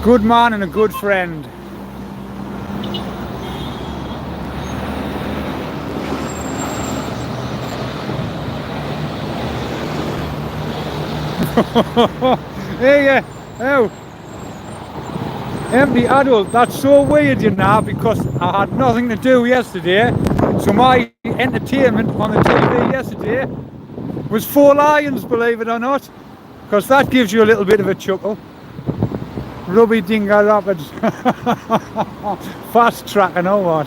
A: Good man and a good friend. Hey, oh, empty adult, that's so weird, you know, because I had nothing to do yesterday, so my entertainment on the TV yesterday was 4 lions, believe it or not, because that gives you a little bit of a chuckle. Rubby Dinga Rapids. Fast tracking or what?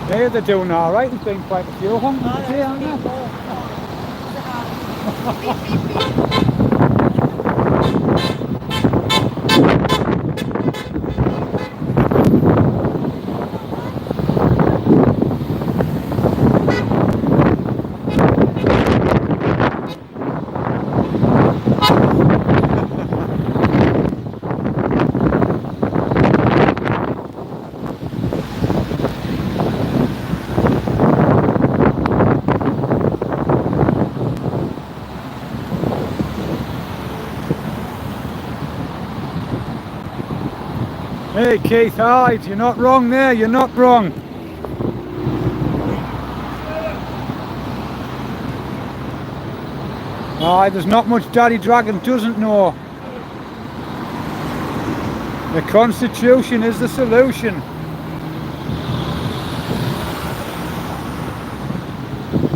A: Yeah, they're doing all right. There's been quite a few of them today, aren't Hey Keith Hyde, you're not wrong there, you're not wrong. Aye, there's not much Daddy Dragon doesn't know. The Constitution is the solution.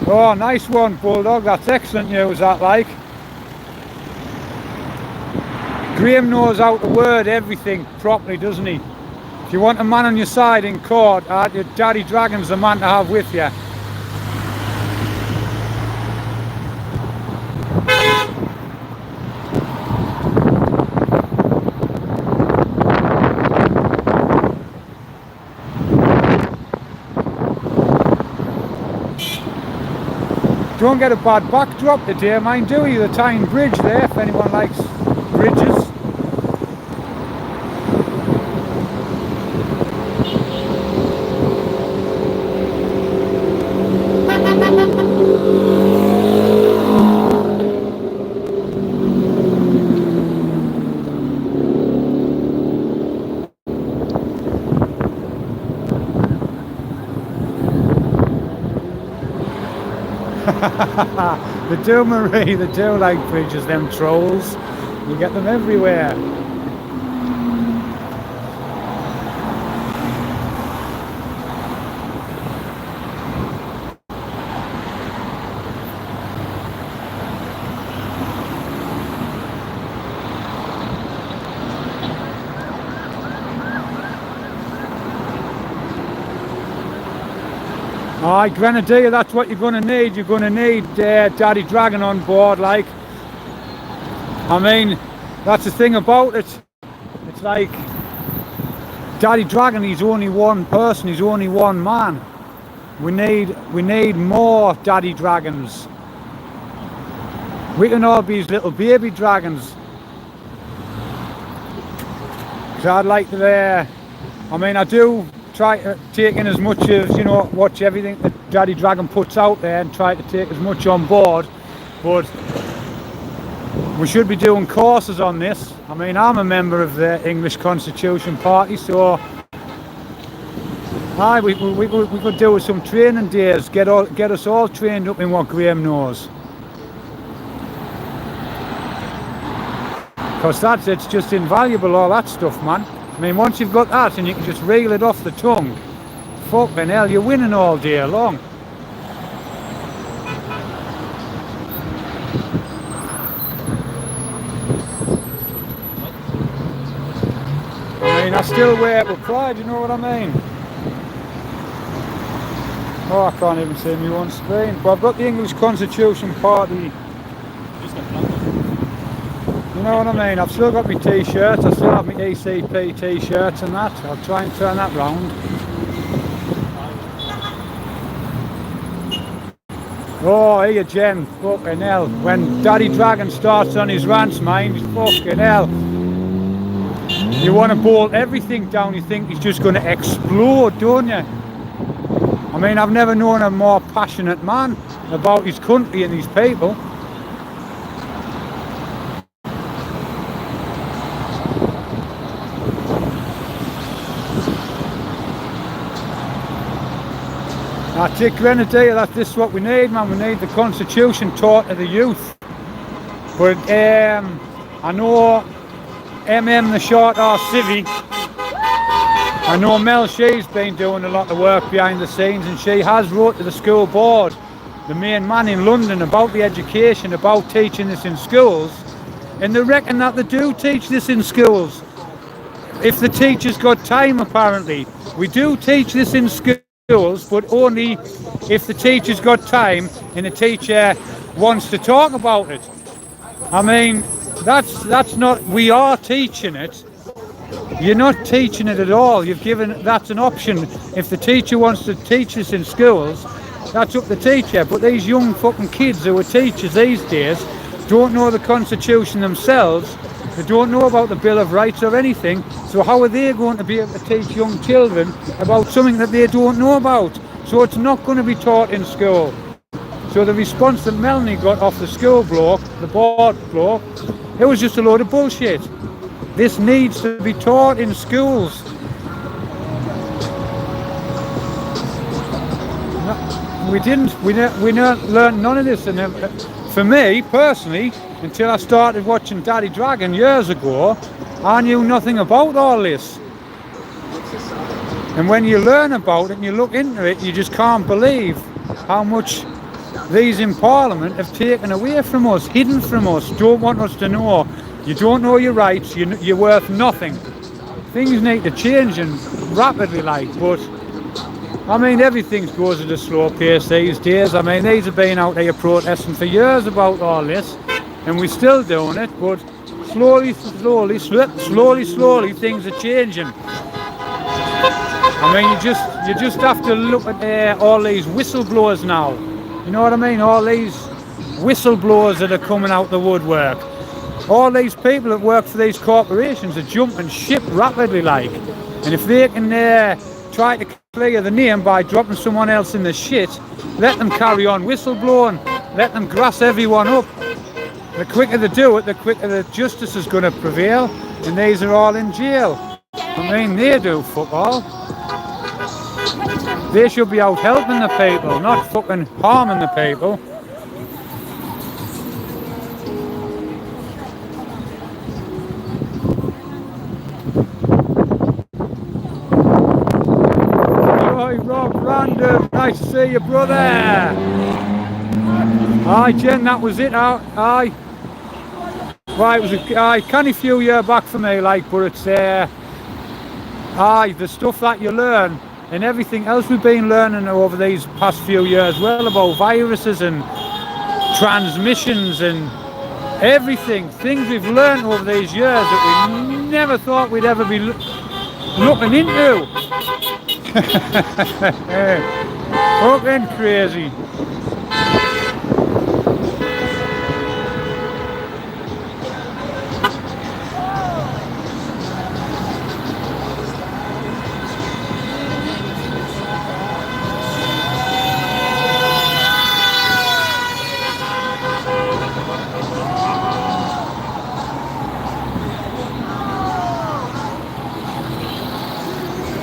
A: Oh, nice one, Bulldog, that's excellent news, that like. Graham knows how to word everything properly, doesn't he? If you want a man on your side in court, your Daddy Dragon's the man to have with you. Don't get a bad backdrop today, mind do you? The Tyne Bridge there, if anyone likes bridges. They do, Marie, they do like bridges, them trolls. You get them everywhere. Aye, Grenadier, that's what you're going to need. You're going to need Daddy Dragon on board, like. I mean, that's the thing about it. It's like, Daddy Dragon, he's only one person, he's only one man. We need more Daddy Dragons. We can all be his little baby dragons. Because I'd like to, I mean, I do try to take in as much as, you know, watch everything that Daddy Dragon puts out there and try to take as much on board, but we should be doing courses on this. I mean, I'm a member of the English Constitution Party, so aye, we could do some training days, get us all trained up in what Graham knows. Because it's just invaluable, all that stuff, man. I mean, once you've got that and you can just reel it off the tongue, fucking hell, you're winning all day long. I mean, I still wear it with pride, you know what I mean? Oh, I can't even see me on screen. But I've got the English Constitution Party. You know what I mean? I've still got my t-shirts, I still have my ECP t-shirts and that. I'll try and turn that round. Oh, here, Jen, fucking hell. When Daddy Dragon starts on his rants, mind, fucking hell. You want to bolt everything down, you think he's just going to explode, don't you? I mean, I've never known a more passionate man about his country and his people. That's it, Grenadier, this is what we need, man. We need the Constitution taught to the youth. But I know the short arse civvy, I know Mel, she's been doing a lot of work behind the scenes, and she has wrote to the school board, the main man in London, about the education, about teaching this in schools, and they reckon that they do teach this in schools. If the teacher's got time, apparently. We do teach this in schools, but only if the teacher's got time and the teacher wants to talk about it. I mean, that's not, we are teaching it. You're not teaching it at all. You've given, that's an option. If the teacher wants to teach this in schools, that's up to the teacher. But these young fucking kids who are teachers these days don't know the Constitution themselves. They don't know about the Bill of Rights or anything. So how are they going to be able to teach young children about something that they don't know about? So it's not going to be taught in school. So the response that Melanie got off the school bloke, the board bloke, it was just a load of bullshit. This needs to be taught in schools. No, we didn't learn none of this. And for me, personally, until I started watching Daddy Dragon years ago, I knew nothing about all this. And when you learn about it and you look into it, you just can't believe how much these in Parliament have taken away from us, hidden from us, don't want us to know. You don't know your rights, you're worth nothing. Things need to change and rapidly, like, but I mean, everything goes at a slow pace these days. I mean, these have been out there protesting for years about all this, and we're still doing it, but slowly, things are changing. I mean, you just have to look at all these whistleblowers now. You know what I mean? All these whistleblowers that are coming out the woodwork. All these people that work for these corporations are jumping ship rapidly, like. And if they can try to clear the name by dropping someone else in the shit, let them carry on whistleblowing. Let them grass everyone up. The quicker they do it, the quicker the justice is going to prevail. And these are all in jail. I mean, they do fuck all. They should be out helping the people, not fucking harming the people. nice to see you, brother. Aye, Jen, that was it. Aye. Right, it was a canny few years back for me, like, but it's aye, the stuff that you learn and everything else we've been learning over these past few years, well, about viruses and transmissions and everything, things we've learned over these years that we never thought we'd ever be looking into. Fucking crazy.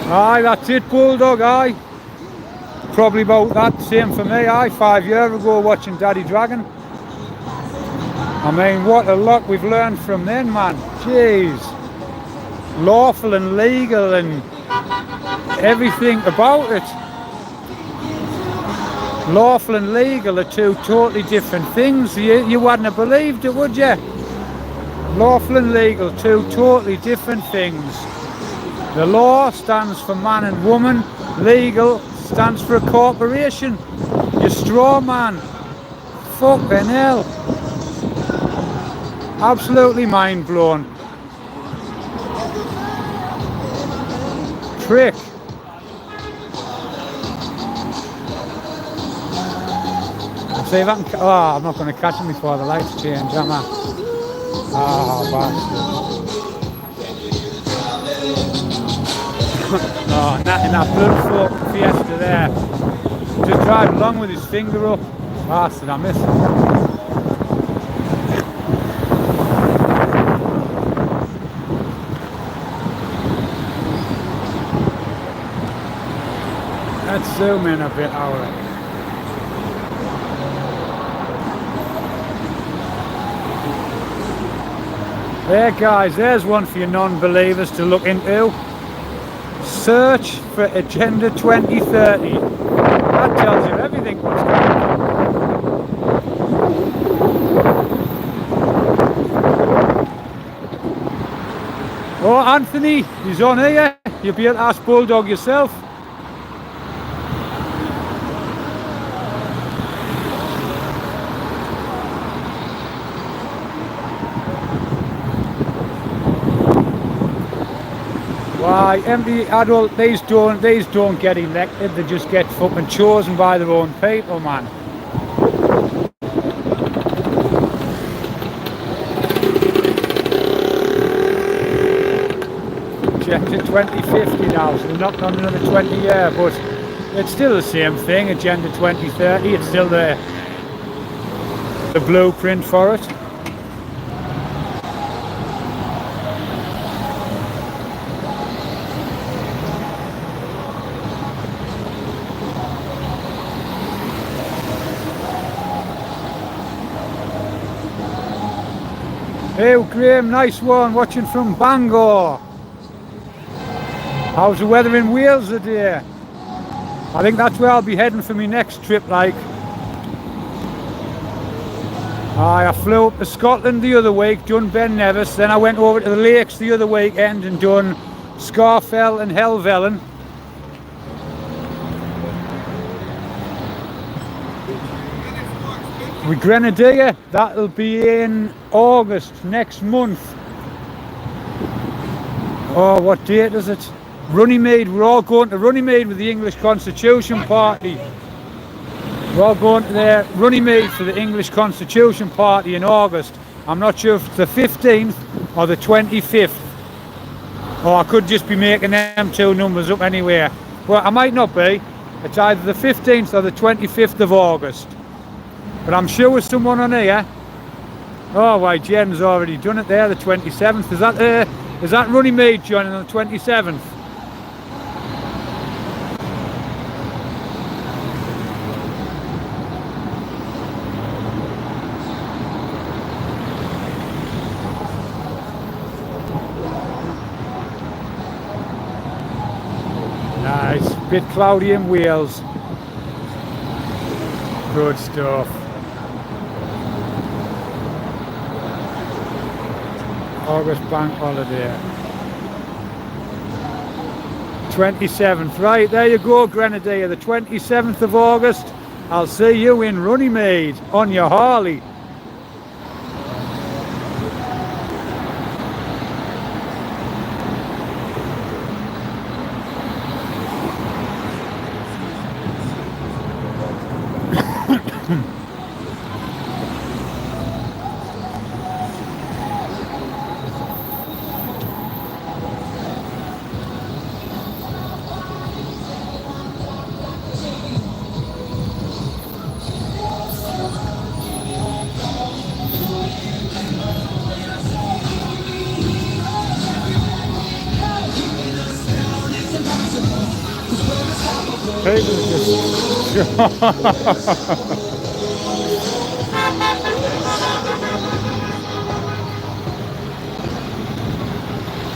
A: Aye, that's it, Bulldog, aye. Probably about that, same for me, aye, 5 years ago watching Daddy Dragon. I mean, what a lot we've learned from then, man. Jeez. Lawful and legal and everything about it. Lawful and legal are two totally different things. You wouldn't have believed it, would you? Lawful and legal, two totally different things. The law stands for man and woman. Legal stands for a corporation. You straw man. Fucking hell. Absolutely mind blown. Prick. See if I can. Oh, I'm not going to catch him before the lights change, am I? Oh, bastard. Oh, not in that blue folk Fiesta there. Just driving along with his finger up. Bastard, I missed him. Let's zoom in a bit, alright. There, guys, there's one for you non-believers to look into. Search for Agenda 2030. That tells you everything what's going on. Oh, Anthony, he's on here. You'll be able to ask Bulldog yourself. Why, empty adult, these don't get elected, they just get fucking chosen by their own people, man. Agenda 2050 now, so they're not on another 20 years, but it's still the same thing, Agenda 2030, it's still the blueprint for it. Hey Graham, nice one, watching from Bangor. How's the weather in Wales today? I think that's where I'll be heading for my next trip, like. I flew up to Scotland the other week, done Ben Nevis, then I went over to the lakes the other weekend and done Scafell and Helvellyn. With Grenadier, that'll be in August next month. Oh, what date is it? Runnymede, we're all going to Runnymede with the English Constitution Party. We're all going to there, Runnymede for the English Constitution Party in August. I'm not sure if it's the 15th or the 25th. Or I could just be making them two numbers up anywhere. Well, I might not be. It's either the 15th or the 25th of August. But I'm sure with someone on here. Oh, why, Jen's already done it there, the 27th. Is that Runnymede joining on the 27th? Nice, bit cloudy in Wales. Good stuff. August bank holiday. 27th. Right, there you go, Grenadier. The 27th of August. I'll see you in Runnymede on your Harley.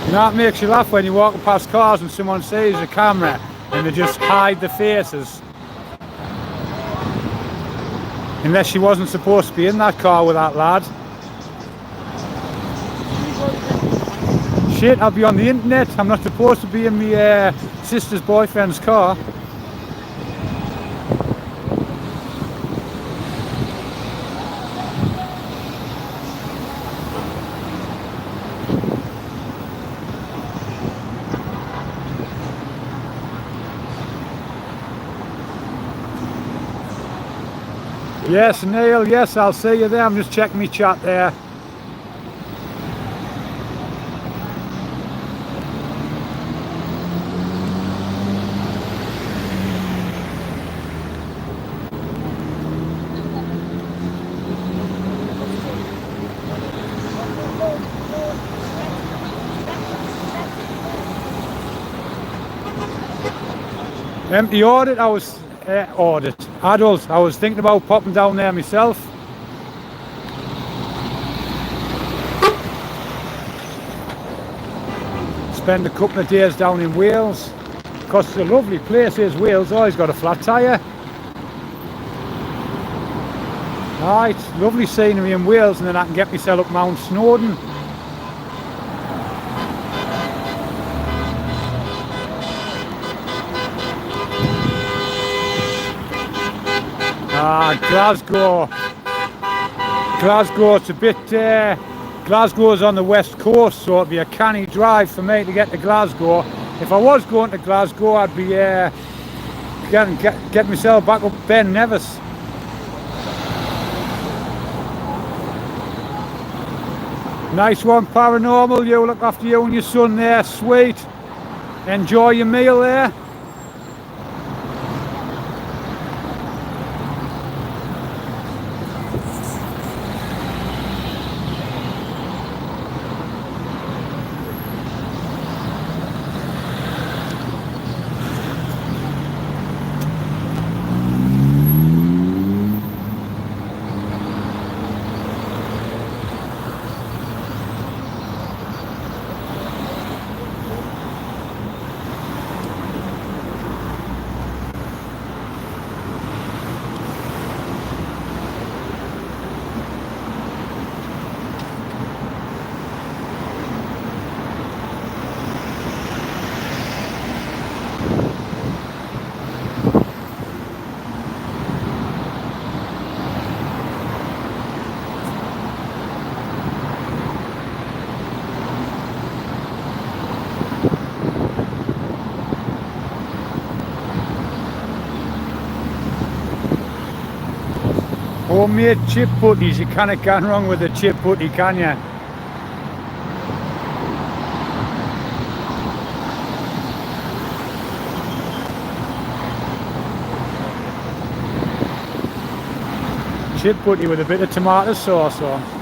A: You know, it makes you laugh when you're walking past cars and someone sees a camera and they just hide the faces. Unless she wasn't supposed to be in that car with that lad. Shit, I'll be on the internet. I'm not supposed to be in my sister's boyfriend's car. Yes, Neil, yes, I'll see you there. I'm just checking my chat there. Empty audit, I was adult. I was thinking about popping down there myself. Spend a couple of days down in Wales. Because it's a lovely place is Wales. Always got a flat tyre. Right, lovely scenery in Wales, and then I can get myself up Mount Snowdon. Glasgow. Glasgow, it's a bit, Glasgow's on the west coast, so it'd be a canny drive for me to get to Glasgow. If I was going to Glasgow, I'd be get myself back up Ben Nevis. Nice one, Paranormal. You look after you and your son there, sweet. Enjoy your meal there. Homemade chip putties, you can't go wrong with a chip putty, can you? Chip putty with a bit of tomato sauce on.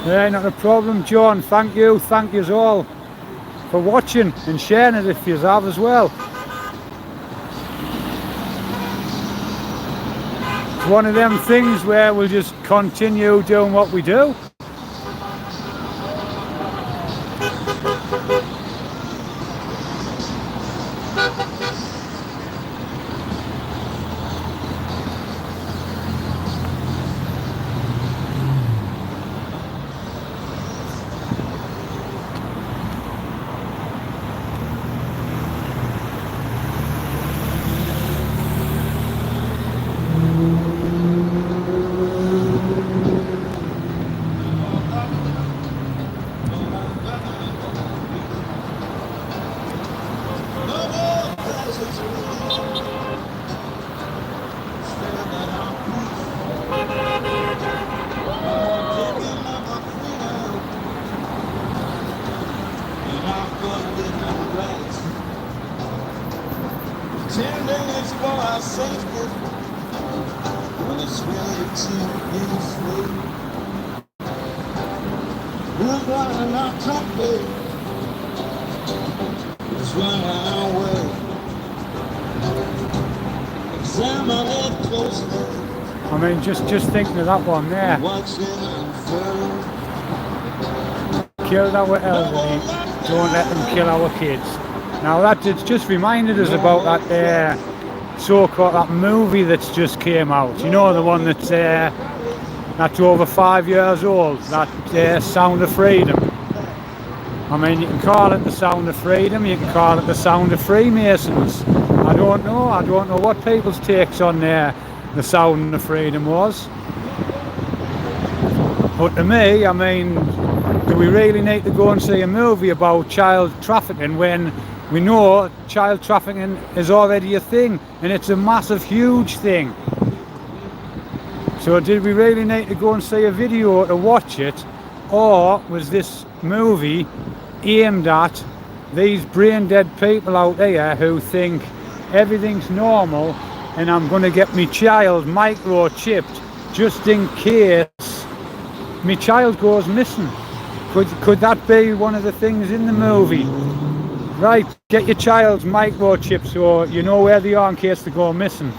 A: Yeah, not a problem, John. Thank you all for watching and sharing it if you have as well. It's one of them things where we'll just continue doing what we do. I mean, just thinking of that one there. Kill our elderly, don't let them kill our kids. Now that just reminded us about that so-called that movie that's just came out. You know, the one that's over 5 years old. That Sound of Freedom. I mean, you can call it the Sound of Freedom. You can call it the Sound of Freemasons. I don't know what people's takes on the Sound of Freedom was. But to me, I mean, do we really need to go and see a movie about child trafficking when we know child trafficking is already a thing and it's a massive, huge thing? So did we really need to go and see a video to watch it, or was this movie aimed at these brain dead people out there who think everything's normal and I'm going to get my child microchipped just in case my child goes missing? Could that be one of the things in the movie? Right, get your child's microchipped so you know where they are in case they go missing.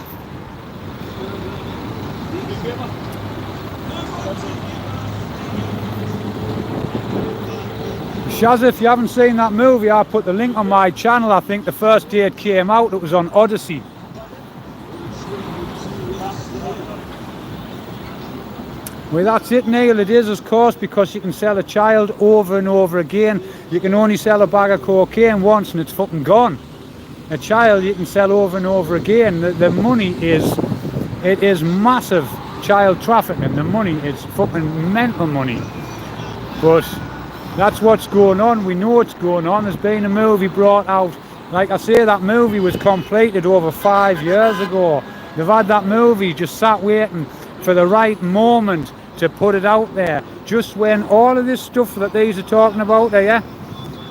A: Shaz, if you haven't seen that movie, I put the link on my channel. I think the first day it came out, it was on Odyssey. Well, that's it, Neil. It is, of course, because you can sell a child over and over again. You can only sell a bag of cocaine once and it's fucking gone. A child you can sell over and over again. The money is massive. Child trafficking, the money is fucking mental money. But that's what's going on. We know it's going on. There's been a movie brought out. Like I say, that movie was completed over 5 years ago. They've had that movie, just sat waiting for the right moment to put it out there. Just when all of this stuff that these are talking about there,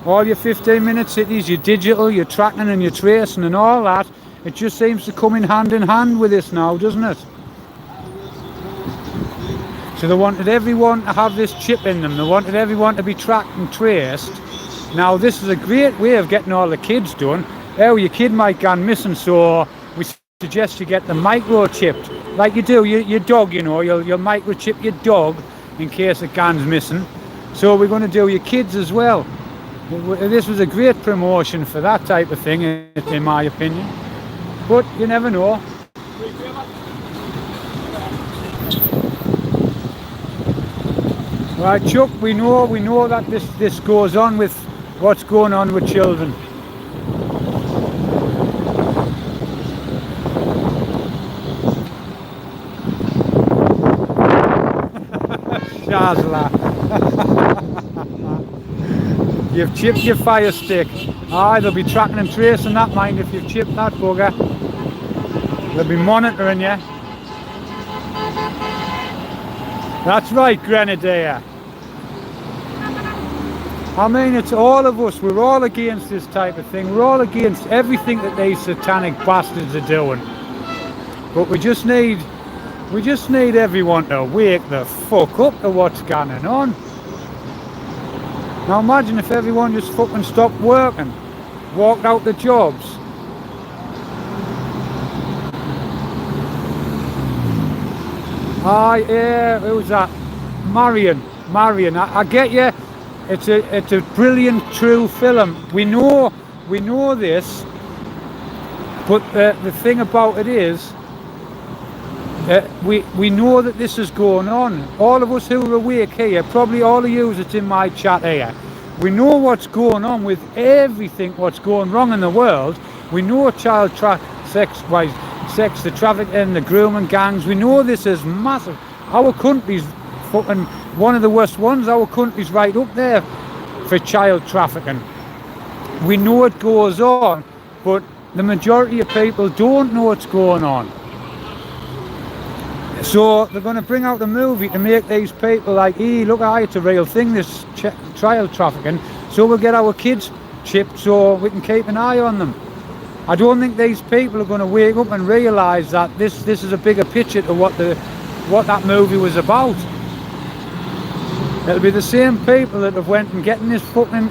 A: all your 15-minute cities, your digital, your tracking and your tracing and all that, it just seems to come in hand with this now, doesn't it? So they wanted everyone to have this chip in them. They wanted everyone to be tracked and traced. Now this is a great way of getting all the kids done. Oh, your kid might go missing, so we suggest you get the microchipped. Like you do your dog, you know, you'll microchip your dog in case a gun's missing. So we're going to do your kids as well. This was a great promotion for that type of thing, in my opinion. But you never know. Right, Chuck, we know that this goes on with what's going on with children. Shazla. You've chipped your fire stick. Aye, they'll be tracking and tracing that, mind, if you've chipped that bugger. They'll be monitoring you. That's right, Grenadier. I mean, it's all of us. We're all against this type of thing. We're all against everything that these satanic bastards are doing. But we just need everyone to wake the fuck up to what's going on. Now imagine if everyone just fucking stopped working, walked out the jobs. Yeah, who was that? Marion, I get you. It's a brilliant, true film. We know this, but the thing about it is, we know that this is going on. All of us who are awake here, probably all of you that's in my chat here, we know what's going on with everything, what's going wrong in the world. We know child sex, the trafficking, the grooming gangs. We know this is massive. Our country's fucking one of the worst ones. Our country's right up there for child trafficking. We know it goes on, but the majority of people don't know what's going on. So they're going to bring out a movie to make these people like, hey, look, it's a real thing, this child trafficking, so we'll get our kids chipped so we can keep an eye on them. I don't think these people are going to wake up and realise that this is a bigger picture to what that movie was about. It'll be the same people that have went and getting this fucking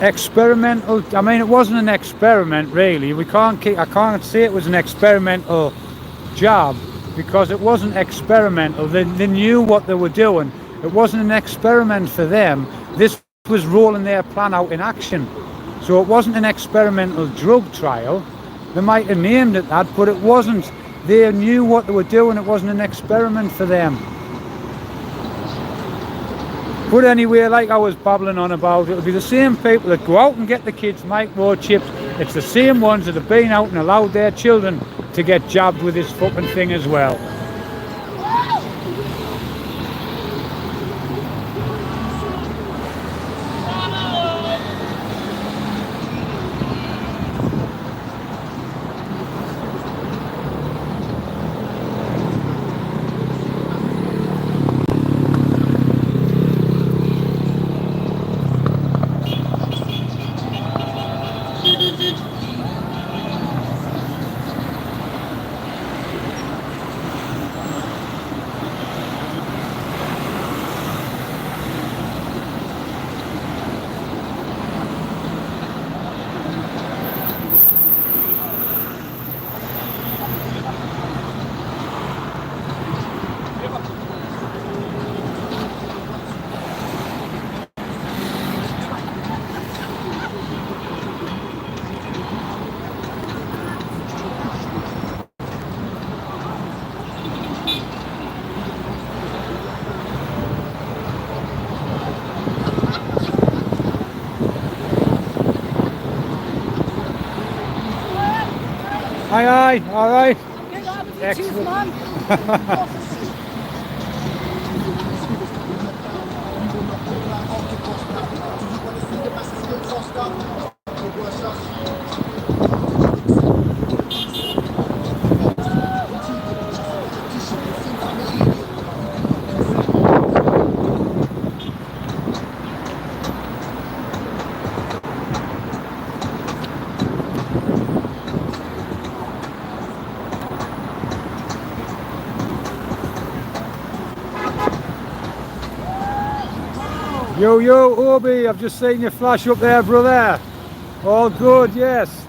A: experimental. I mean, it wasn't an experiment really. I can't say it was an experimental job, because it wasn't experimental. They knew what they were doing. It wasn't an experiment for them. This was rolling their plan out in action. So it wasn't an experimental drug trial. They might have named it that, but it wasn't. They knew what they were doing. It wasn't an experiment for them. But anyway, like I was babbling on about, it'll be the same people that go out and get the kids microchips. It's the same ones that have been out and allowed their children to get jabbed with this fucking thing as well. Aye, all right. Excellent. Yo, Obi, I've just seen you flash up there, brother. All good, yes.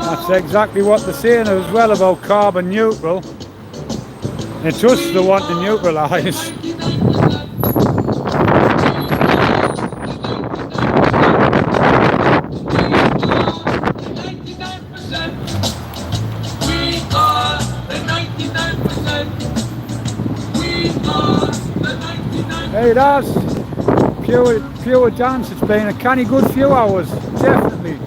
A: That's exactly what they're saying as well about carbon neutral. It's us they want to neutralise. Hey, that's pure dance. It's been a canny good few hours, definitely.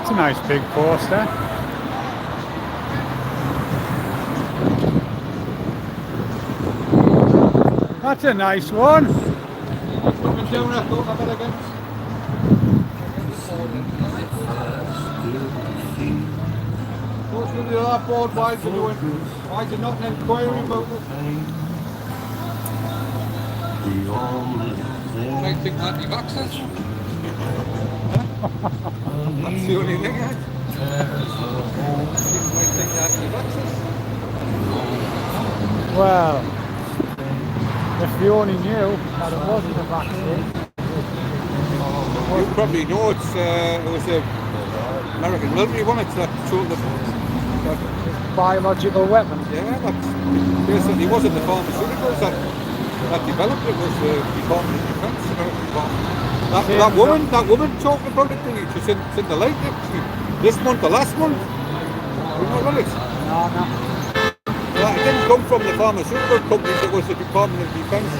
A: That's a nice big poster. That's a nice one.
E: Looking down, I thought I better get. What's with the other board? Why is it doing? Why is it not an inquiry about it? I think anti-vaxxers. That's the only thing, eh? I think anti-vaxxers.
A: Well, if you only knew that it wasn't a vaccine.
E: You probably know it was the American military one. It's that tool that
A: Biological weapon.
E: yeah, that basically wasn't the pharmaceuticals that developed it. Was the Department of Defense, American Department. That woman talking about it, she's in the light this month or last month. You know what it is?
A: No.
E: Well, it didn't come from the pharmaceutical companies, it was the Department of Defense.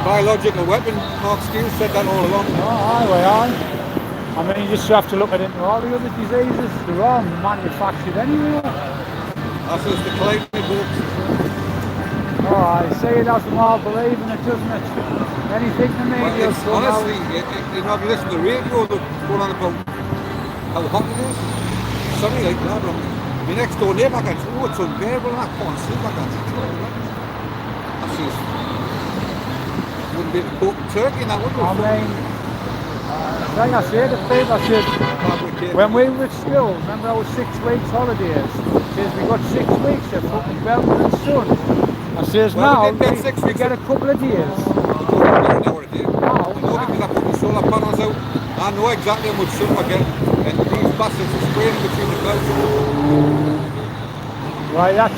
E: Biological weapon, Mark Steele said that all along.
A: Aye. I mean, you just have to look at it into all the other diseases. They're all manufactured anyway.
E: That's just the collecting books.
A: Oh, I say it as them all believe in it, doesn't it? Anything the media
E: It's honestly, you know, if you listen to the radio, they're going on about how hot it is. Sorry, like that, but my next door neighbour gets, oh, it's unbearable, I can't sleep, I can't sleep. That's just, wouldn't be able to cook turkey in that, would
A: I mean, like I said to people, I said, when we were at school, remember our 6 weeks holidays? Says we got 6 weeks of fucking Belgium and sun. I says
E: well,
A: now, we get a couple of days.
E: I know because I put the solar panels out. I know exactly how much sun I get, and these bastards are spraying between the clouds.
A: Right, that's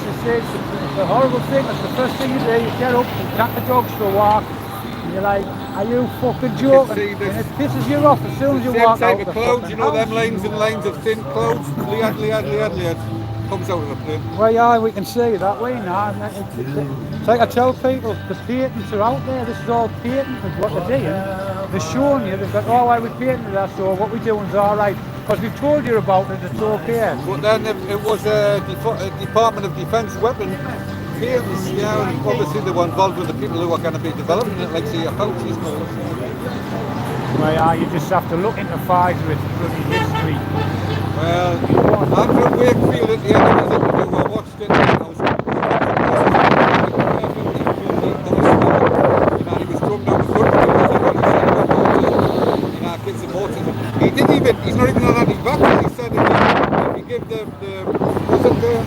A: the horrible thing. That's the first thing you do. You get up and take the dogs for a walk, and you're like, are you fucking joking? And it pisses you off as soon as you walk out
E: Same type
A: the
E: of clouds, you know,
A: house.
E: them lines and lines of thin clouds, liad, comes out of the plane.
A: Well, yeah, we can see it that way now. It's like I tell people, the patents are out there. This is all patented, what they're doing. They're showing you, they've got, oh, I we patented that, so what we're doing is all right. Because we've told you about it, it's okay.
E: But then it was a Department of Defense weapon. Patents, yeah, and obviously they were involved with the people who are going to be developing it, like say your Fauci's and all that.
A: Well, yeah, you just have to look into Pfizer, it's bloody history.
E: Well, Andrew Wakefield at the end of his interview, I watched it, and I was he was thrown down the front kids and autism. He's not even on anti-vax. He said if you give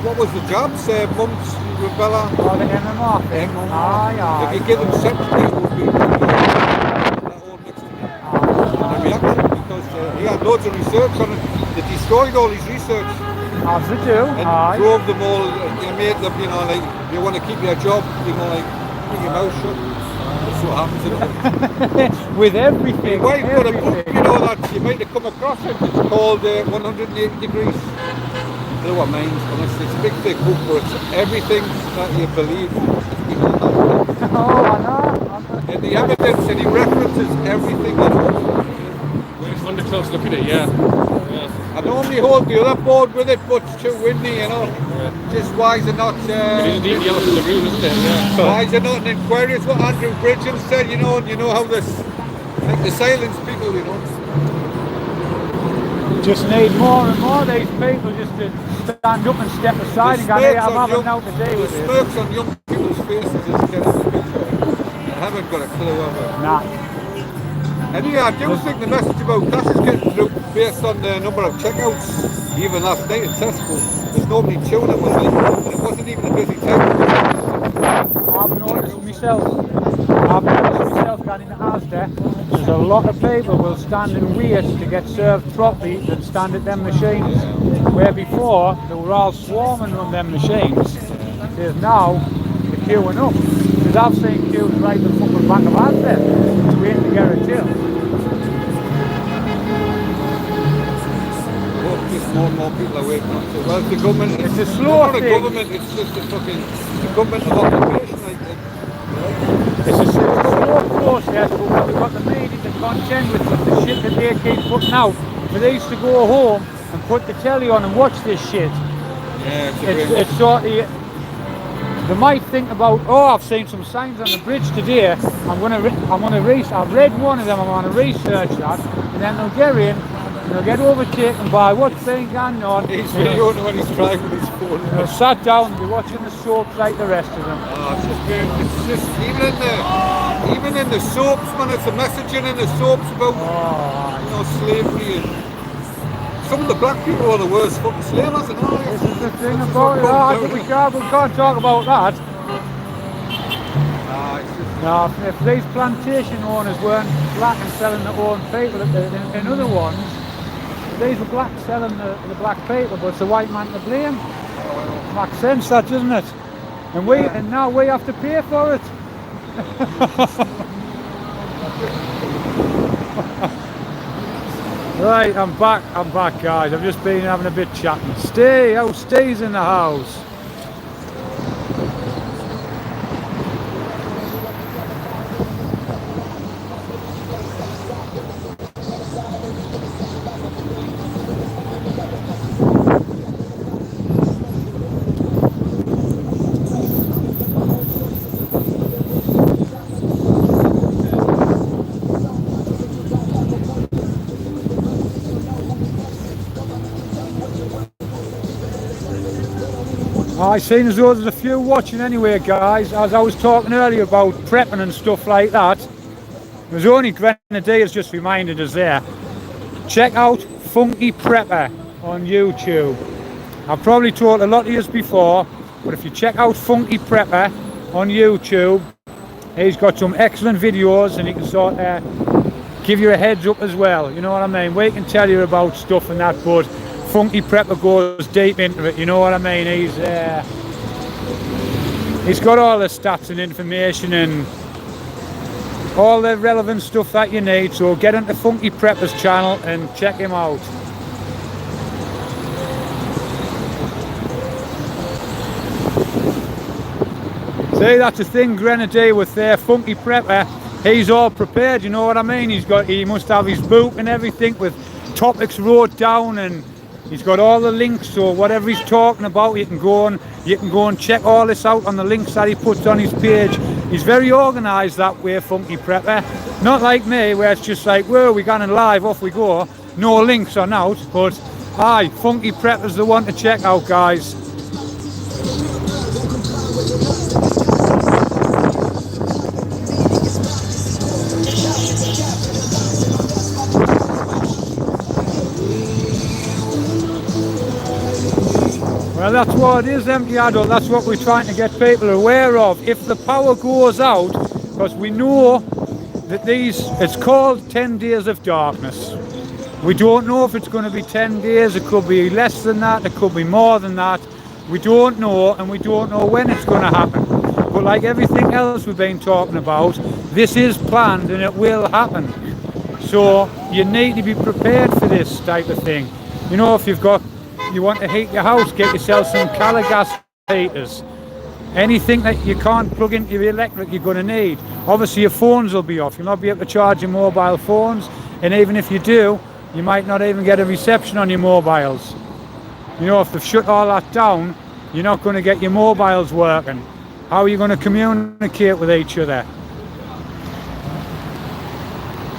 E: what was the jobs? Mumps, rubella.
A: Oh, the MMR thing? Aye.
E: If you give them separately, it would be all mixed together. And reaction, because he had loads of research on it. They destroyed all his research.
A: As they do,
E: and drove them all, made them, you know, like, you want to keep your job, you know, like, keep your mouth shut. That's what happens to them.
A: With everything.
E: Well, you've got a book, you know, that you might have come across it. It's called 180 Degrees. I don't know what it means, honestly. It's a big, thick book, but it's everything that you believe.
A: Oh, I know.
E: And the evidence, and he references everything in it.
F: Where's one to close look at it, yeah.
E: I normally hold the other board with it, but it's too windy, you know.
F: Yeah.
E: Just why is it not...
F: it is the elephant in the room, isn't it? Yeah.
E: Why is it not an inquiry? It's what Andrew Bridgen said, you know how this... Like the silence people, you know.
A: Just need more and more of these people just to stand up and step aside and go, hey, I'm having out to do with
E: the
A: it.
E: smirks on young people's faces is getting the picture. I haven't got a clue of it.
A: Nah.
E: Anyway, I do think the message about gas is getting through based on the number of checkouts. Even last night at Tesco, there's nobody chewing it, was like, and it wasn't even a busy time.
A: I've noticed myself going into Asda, there's a lot of people will stand and wait to get served properly than stand at them machines. Where before, they were all swarming on them machines. There's now, they're queuing up. Because I've seen queues right at the fucking back of Asda, waiting to get a till.
E: Just more and more people are waking up to it. Well, the government,
A: it's a slow
E: thing.
A: It's not
E: a government, it's just the government of occupation, I think.
A: It's a slow process, but we've got the media to contend with the shit that they keep putting out for these to go home and put the telly on and watch this shit.
E: Yeah,
A: It's sort of, they might think about, oh, I've seen some signs on the bridge today. I've read one of them. I'm going to research that, and then they'll get in and they'll get overtaken by what's being going on.
E: he's videoing when he's driving his phone.
A: They'll sat down and be watching the soaps like the rest of them.
E: Oh, it's just even in the soaps, man, it's the messaging in the soaps about slavery and some of the black people are the worst fucking slavers and all.
A: This is the thing about it. I think we can't talk about that. Now, if these plantation owners weren't black and selling their own people in other ones, these were black selling the black people, but it's the white man to blame. Makes sense, that, doesn't it? And now we have to pay for it. Right, I'm back guys. I've just been having a bit chatting. Steve's in the house. I seen as though there's a few watching anyway, guys. As I was talking earlier about prepping and stuff like that, there's only Grenadiers just reminded us there. Check out Funky Prepper on YouTube. I've probably told a lot of you before, but if you check out Funky Prepper on YouTube, he's got some excellent videos and he can sort of give you a heads up as well. You know what I mean? We can tell you about stuff and that, but Funky Prepper goes deep into it, you know what I mean? He's got all the stats and information and all the relevant stuff that you need, so get into Funky Prepper's channel and check him out. See, that's the thing, Grenadier, with Funky Prepper, he's all prepared, you know what I mean? He must have his book and everything with topics wrote down, and he's got all the links, so whatever he's talking about, you can go and check all this out on the links that he puts on his page. He's very organised that way, Funky Prepper. Not like me, where it's just like, whoa, we're going live, off we go. No links on out, but aye, Funky Prepper's the one to check out, guys. Well, that's what it is, Empty Adult. That's what we're trying to get people aware of. If the power goes out, because we know that it's called 10 days of darkness. We don't know if it's going to be 10 days, it could be less than that, it could be more than that. We don't know, and we don't know when it's going to happen. But like everything else we've been talking about, this is planned and it will happen. So you need to be prepared for this type of thing. You know, if you want to heat your house, get yourself some Calagas heaters. Anything that you can't plug into your electric, you're going to need. Obviously your phones will be off. You'll not be able to charge your mobile phones, and even if you do, you might not even get a reception on your mobiles. You know, if they've shut all that down, you're not going to get your mobiles working. How are you going to communicate with each other?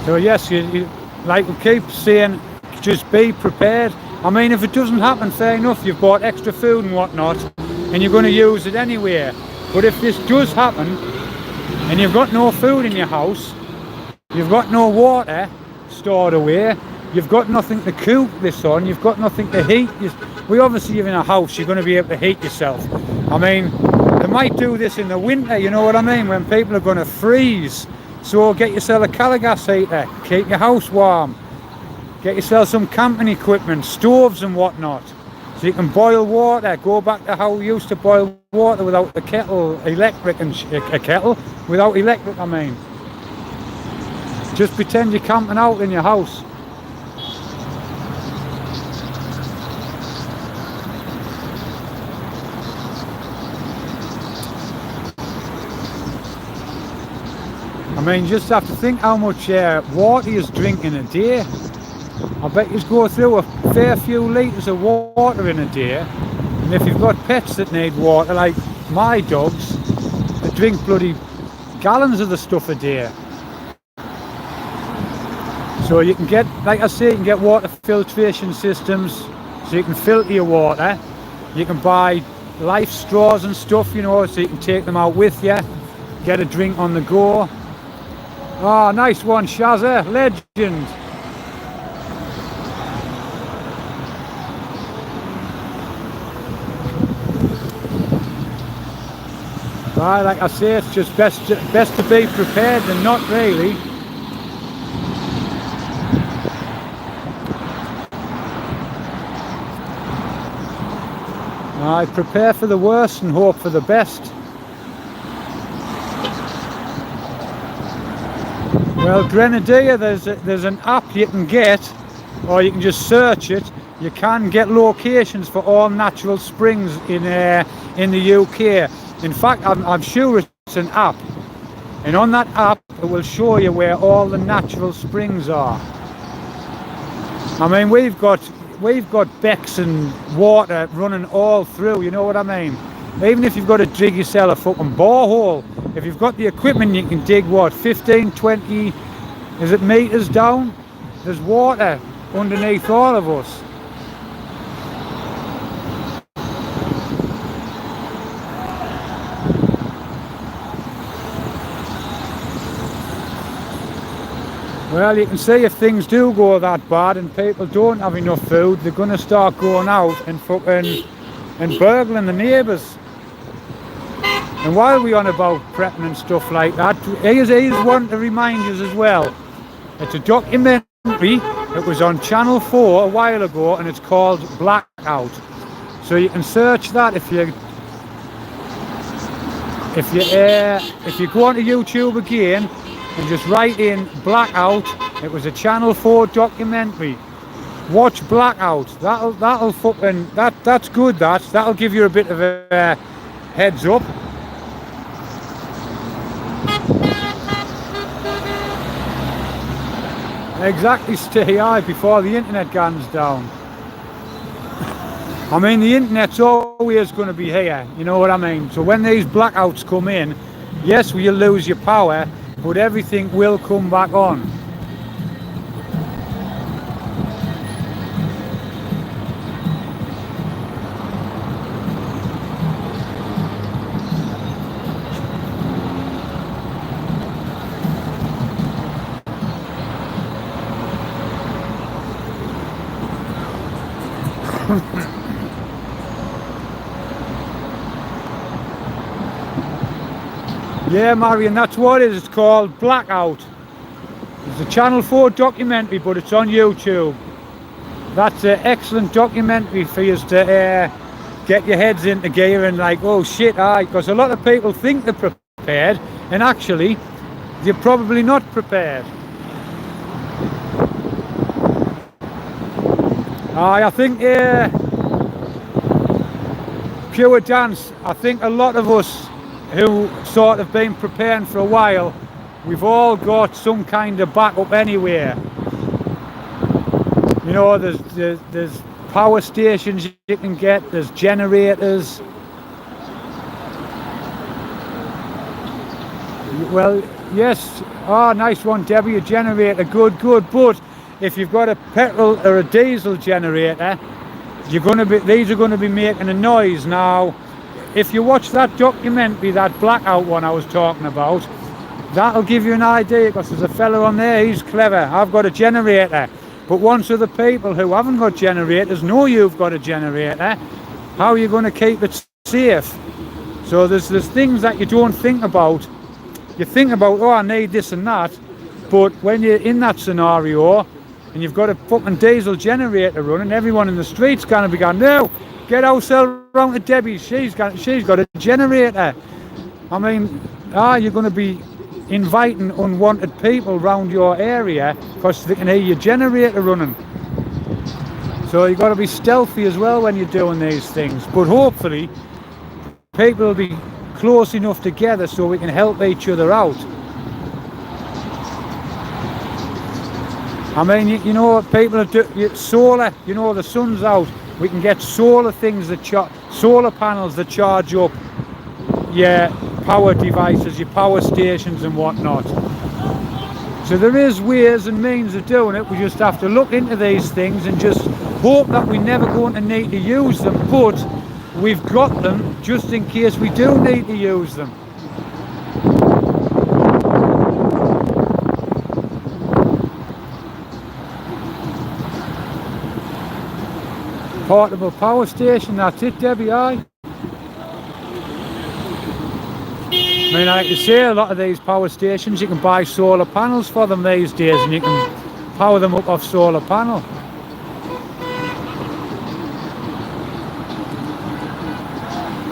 A: So yes, you like we keep saying, just be prepared. I mean, if it doesn't happen, fair enough, you've bought extra food and whatnot, and you're going to use it anyway. But if this does happen, and you've got no food in your house, you've got no water stored away, you've got nothing to cook this on, you've got nothing to heat. We obviously live in a house, you're going to be able to heat yourself. I mean, they might do this in the winter, you know what I mean, when people are going to freeze. So get yourself a Calagas heater, keep your house warm. Get yourself some camping equipment, stoves and whatnot, so you can boil water. Go back to how we used to boil water without a kettle, electric, and a kettle without electric, I mean. Just pretend you're camping out in your house. I mean, just have to think how much water you're drinking a day. I bet you go through a fair few litres of water in a day, and if you've got pets that need water, like my dogs, they drink bloody gallons of the stuff a day. So you can get, like I say, you can get water filtration systems, so you can filter your water. You can buy life straws and stuff, you know, so you can take them out with you, get a drink on the go. Oh, nice one, Shazza, legend. Right, like I say, it's just best to be prepared than not, really. I prepare for the worst and hope for the best. Well, Grenadier, there's an app you can get, or you can just search it. You can get locations for all natural springs in the UK. In fact, I'm sure it's an app, and on that app it will show you where all the natural springs are. I mean, we've got becks and water running all through, you know what I mean? Even if you've got to dig yourself a fucking borehole, if you've got the equipment, you can dig, what, 15, 20, is it metres down? There's water underneath all of us. Well, you can see if things do go that bad and people don't have enough food, they're going to start going out and fucking and burgling the neighbours. And while we're on about prepping and stuff like that, here's one to remind you as well. It's a documentary. It was on Channel 4 a while ago, and it's called Blackout. So you can search that if you go onto YouTube again and just write in Blackout. It was a Channel 4 documentary. Watch Blackout. That'll fucking that's good. That'll give you a bit of a heads up. Exactly, stay high before the internet guns down. I mean, the internet's always going to be here, you know what I mean? So when these blackouts come in, yes, you'll lose your power, but everything will come back on. Yeah, Marion, that's what it is. It's called Blackout. It's a Channel 4 documentary, but it's on YouTube. That's an excellent documentary for you to get your heads into gear and like, oh shit, because a lot of people think they're prepared, and actually, you're probably not prepared. I think pure dance, I think a lot of us who sort of been preparing for a while, we've all got some kind of backup anywhere. You know, there's power stations you can get, there's generators. Well, yes, oh, nice one, Debbie, a generator, good, but if you've got a petrol or a diesel generator, these are going to be making a noise. Now, if you watch that documentary, that Blackout one I was talking about, that'll give you an idea, because there's a fella on there, he's clever. I've got a generator, but once other people who haven't got generators know you've got a generator, how are you going to keep it safe? So there's things that you don't think about. You think about, oh, I need this and that, but when you're in that scenario and you've got a fucking diesel generator running, everyone in the street's going to be going, no, get ourselves round to Debbie, she's got a generator. I mean, you're going to be inviting unwanted people round your area because they can hear your generator running. So you've got to be stealthy as well when you're doing these things. But hopefully, people will be close enough together so we can help each other out. I mean, you know, people are solar. You know, the sun's out. We can get solar things that solar panels that charge up your power devices, your power stations and whatnot. So there is ways and means of doing it. We just have to look into these things and just hope that we're never going to need to use them, but we've got them just in case we do need to use them. Portable power station, that's it, Debbie, aye. I mean, like you say, a lot of these power stations, you can buy solar panels for them these days, and you can power them up off solar panel.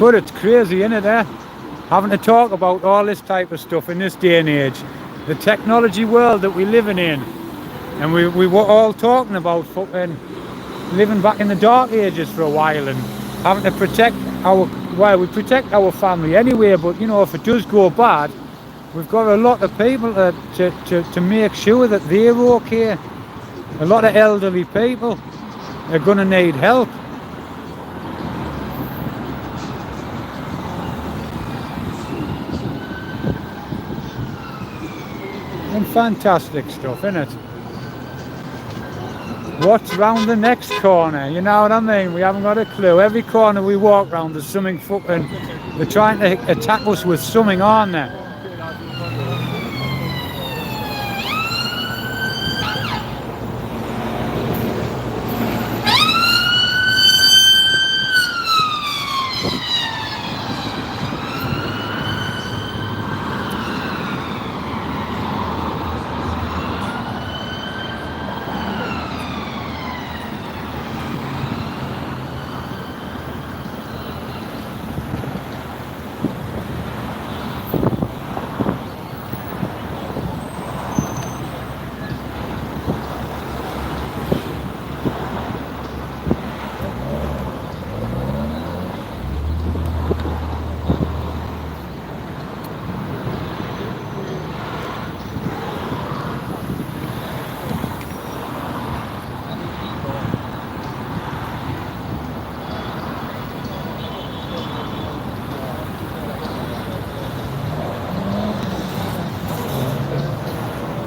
A: But it's crazy, isn't it, eh? Having to talk about all this type of stuff in this day and age. The technology world that we're living in. And we were all talking about fucking living back in the dark ages for a while and having to protect we protect our family anyway, but you know, if it does go bad, we've got a lot of people to make sure that they're okay. A lot of elderly people are going to need help. And fantastic stuff, isn't it? What's round the next corner? You know what I mean? We haven't got a clue. Every corner we walk round, there's something fucking... They're trying to attack us with something, aren't they?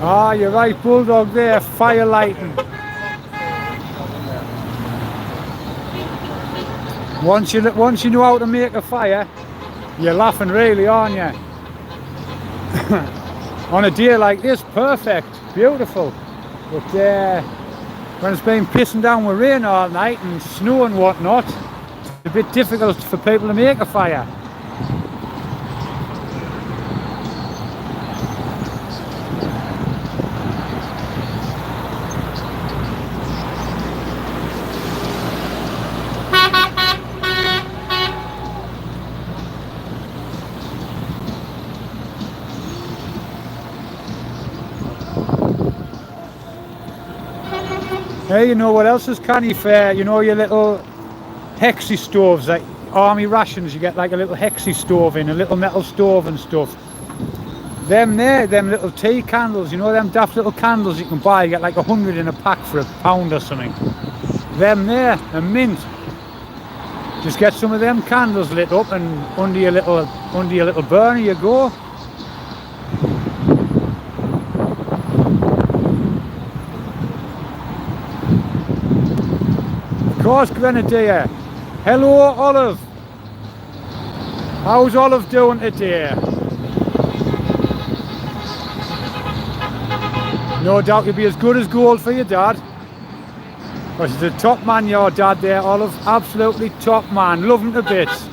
A: Ah, you're right, Bulldog there, fire lighting. Once you know how to make a fire, you're laughing really, aren't you? On a day like this, perfect, beautiful. But when it's been pissing down with rain all night and snow and whatnot, it's a bit difficult for people to make a fire. Hey, you know what else is canny fair? You know your little hexy stoves, like army rations, you get like a little hexy stove in, a little metal stove and stuff. Them little tea candles, you know them daft little candles you can buy, you get like 100 in a pack for £1 or something. Them there, a mint. Just get some of them candles lit up and under your little burner you go. Of course, Grenadier. Hello, Olive. How's Olive doing today? No doubt you'll be as good as gold for your dad. Because he's a top man, your dad there, Olive. Absolutely top man. Love him to bits.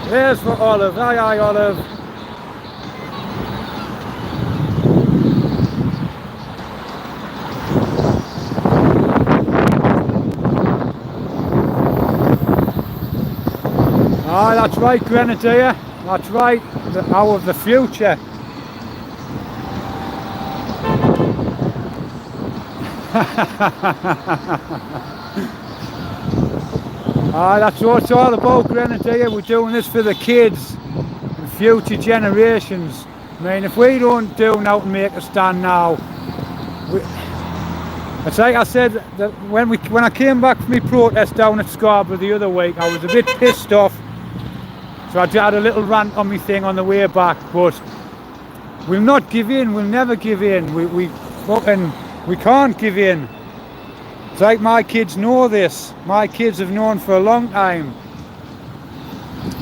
A: There's for Olive. Aye, aye, Olive. Ah, that's right, Grenadier. That's right. The hour of the future. That's what it's all about, Grenadier. Tell you, we're doing this for the kids and future generations. I mean, if we don't do now to make a stand now, it's like I said that when I came back from my protest down at Scarborough the other week, I was a bit pissed off. So I had a little rant on my thing on the way back, but we'll not give in. We'll never give in. We can't give in. It's like my kids know this. My kids have known for a long time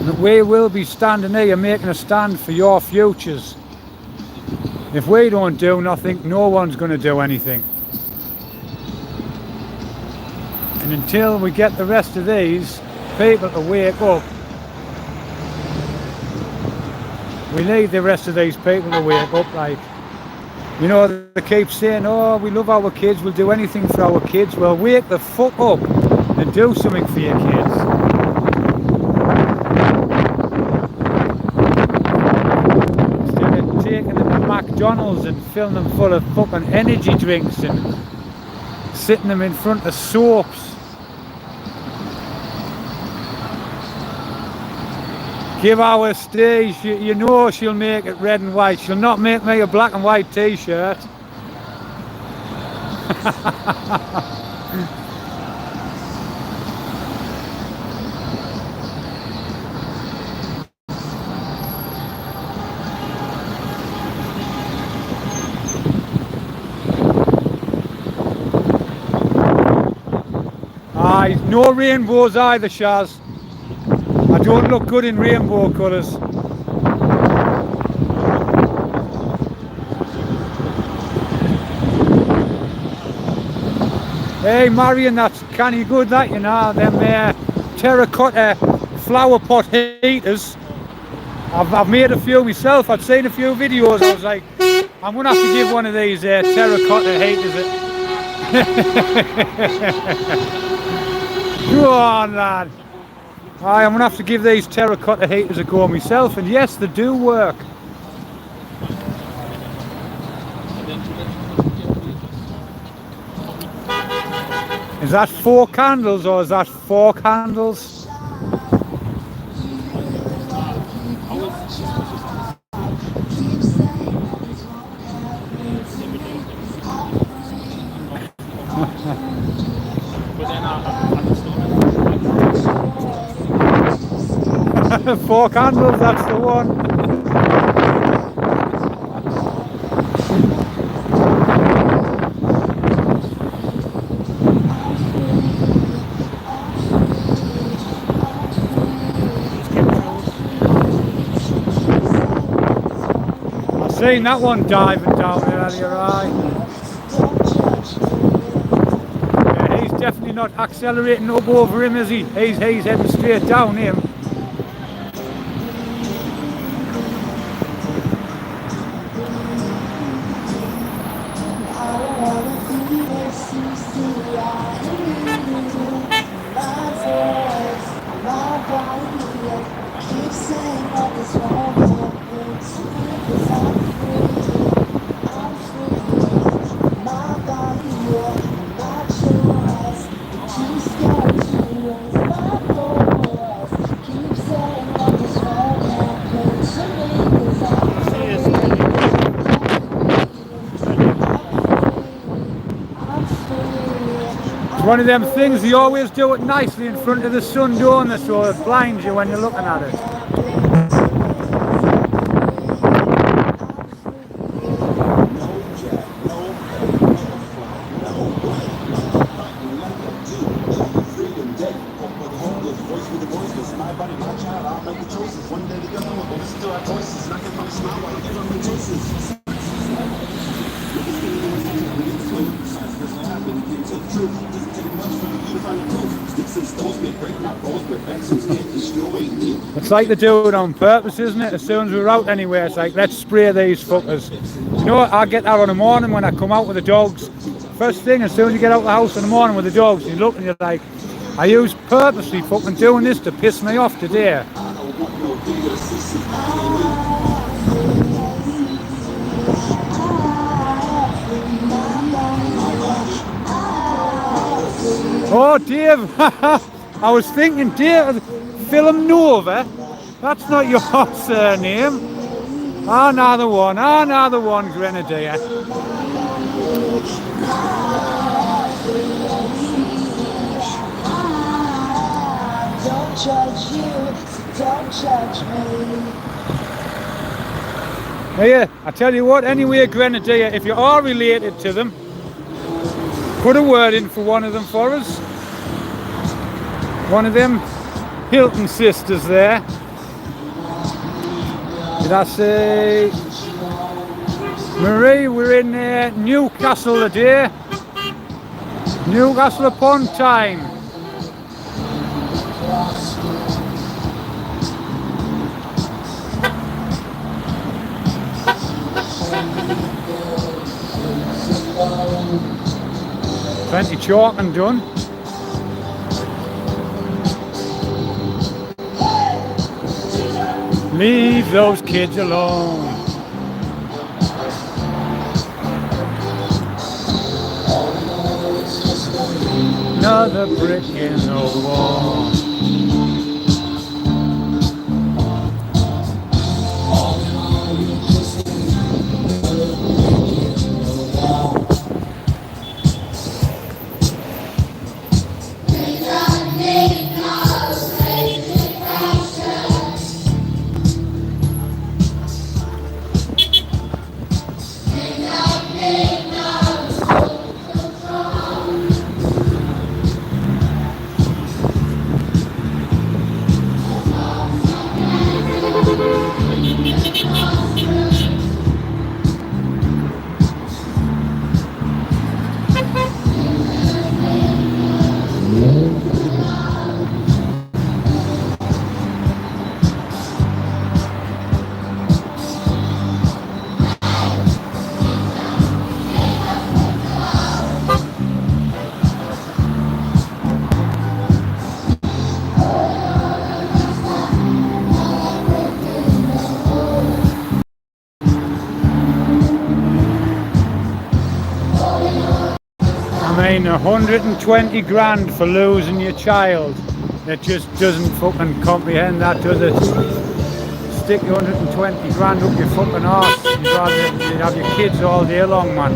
A: that we will be standing here making a stand for your futures. If we don't do nothing, no one's going to do anything. And until we get the rest of these people to wake up, we need the rest of these people to wake up. Like, you know, they keep saying, oh, we love our kids, we'll do anything for our kids. Well, wake the fuck up and do something for your kids. Instead of taking them to McDonald's and filling them full of fucking energy drinks and sitting them in front of soaps. Give our stage, you know she'll make it red and white. She'll not make me a black and white t-shirt. Aye, no rainbows either, Shaz. I don't look good in rainbow colours. Hey Marion, that's canny good that, you know, them terracotta flower pot heaters. I've made a few myself. I'd seen a few videos. I was like, I'm going to have to give one of these terracotta heaters Go on, lad. I'm going to have to give these terracotta heaters a go myself, and yes, they do work. Is that 4 candles or is that 4 candles? Four candles, that's the one. I seen that one diving down earlier, right? Yeah, he's definitely not accelerating up over him, is he? He's heading straight down him. One of them things, you always do it nicely in front of the sun, don't they, so it blinds you when you're looking at it. It's like they do it on purpose, isn't it? As soon as we're out anywhere, it's like, let's spray these fuckers. You know what, I get that on the morning when I come out with the dogs. First thing, as soon as you get out of the house in the morning with the dogs, you look and you're like, I use purposely fucking doing this to piss me off today. Oh, Dave! I was thinking, dear, Film Nova. That's not your surname. Another one, Grenadier.
H: Don't judge you, don't judge me.
A: Here, I tell you what, anyway, Grenadier, if you are related to them, put a word in for one of them for us. One of them Hilton sisters there. Did I say? Marie, we're in Newcastle today. Newcastle-upon-Tyne. Plenty chalking done. Leave those kids alone. Another brick in the wall. I mean, 120 grand for losing your child. It just doesn't fucking comprehend that, does it? Stick your 120 grand up your fucking arse. You'd have your kids all day long, man.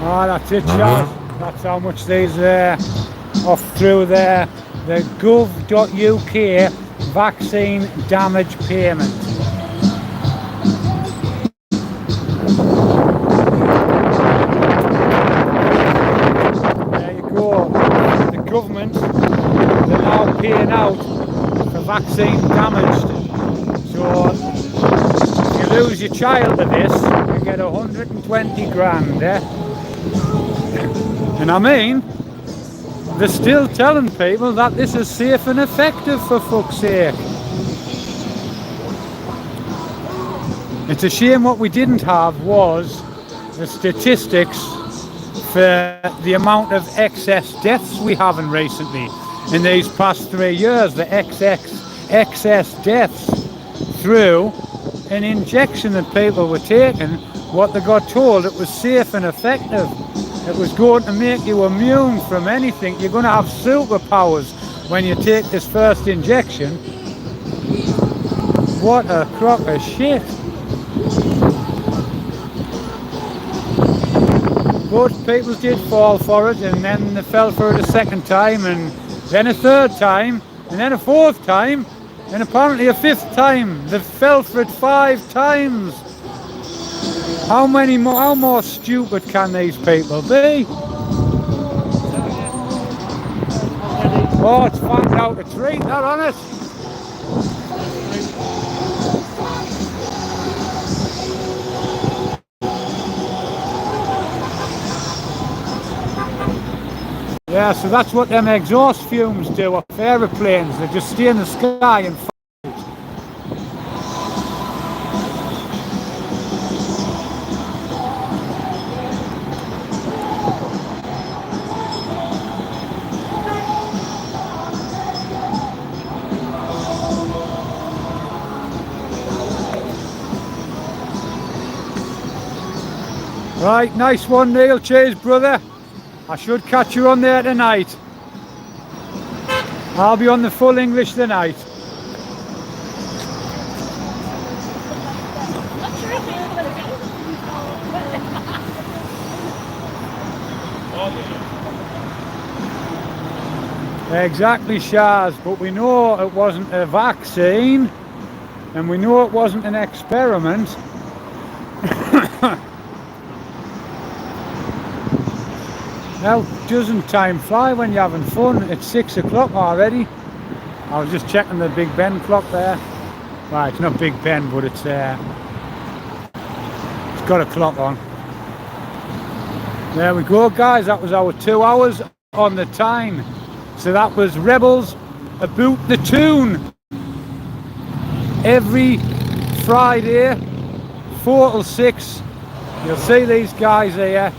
A: Oh, that's it, Charles. That's how much these off through there. The gov.uk vaccine damage payment. There you go. The government, they're now paying out for vaccine damaged. So if you lose your child to this, you get 120 grand, And I mean, they're still telling people that this is safe and effective, for fuck's sake. It's a shame what we didn't have was the statistics for the amount of excess deaths we haven't recently in these past 3 years. The excess deaths through an injection that people were taking, what they got told it was safe and effective. It was going to make you immune from anything. You're going to have superpowers when you take this first injection. What a crock of shit. But people did fall for it, and then they fell for it a second time, and then a third time, and then a fourth time, and apparently a fifth time. They fell for it 5 times. How more stupid can these people be? Oh, it's fanned out a treat, that on it. Yeah, so that's what them exhaust fumes do off aeroplanes. They just stay in the sky and right, nice one, Neil. Cheers, brother. I should catch you on there tonight. I'll be on the full English tonight. Exactly, Shaz, but we know it wasn't a vaccine, and we know it wasn't an experiment. Now, doesn't time fly when you're having fun? It's 6 o'clock already. I was just checking the Big Ben clock there. Right, it's not Big Ben, but it's got a clock on. There we go, guys. That was our 2 hours on the Tyne. So that was Rebels Aboot the Toon. Every Friday, 4 till 6, you'll see these guys here.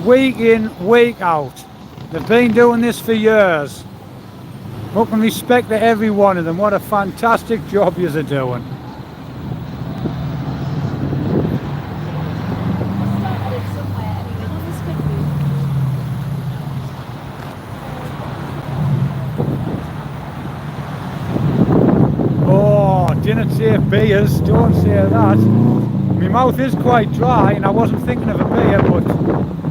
A: Week in, week out. They've been doing this for years. Up and respect to every one of them. What a fantastic job you're doing. Oh, didn't say beers. Don't say that. My mouth is quite dry and I wasn't thinking of a beer, but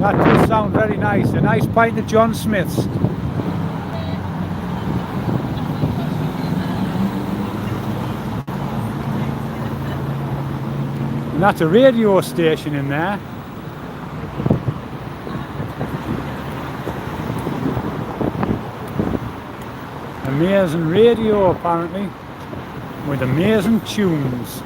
A: that does sound very nice. A nice pint of John Smith's. And that's a radio station in there. Amazing radio apparently, with amazing tunes.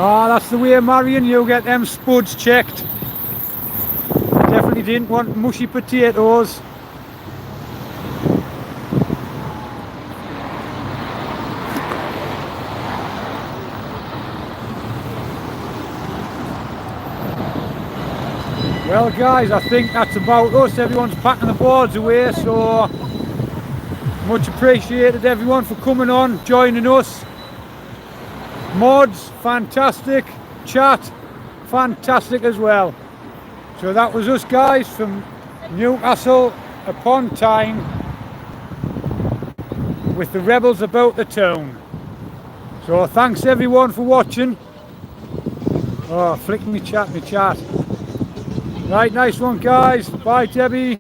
A: Oh, that's the way, Marion, you get them spuds checked. Definitely didn't want mushy potatoes. Well guys, I think that's about us. Everyone's packing the boards away, so much appreciated everyone for coming on, joining us. Mods, fantastic. Chat, fantastic as well. So that was us guys from Newcastle-upon-Tyne with the Rebels About the Town. So thanks everyone for watching. Oh, flick me chat. Right, nice one guys. Bye Debbie.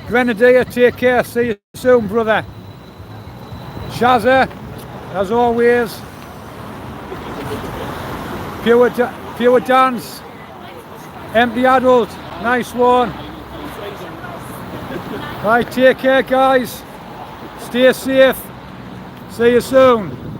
A: Grenadier, take care. See you soon, brother. Shazza, as always. Pure dance. Empty adult. Nice one. Right, take care guys. Stay safe. See you soon.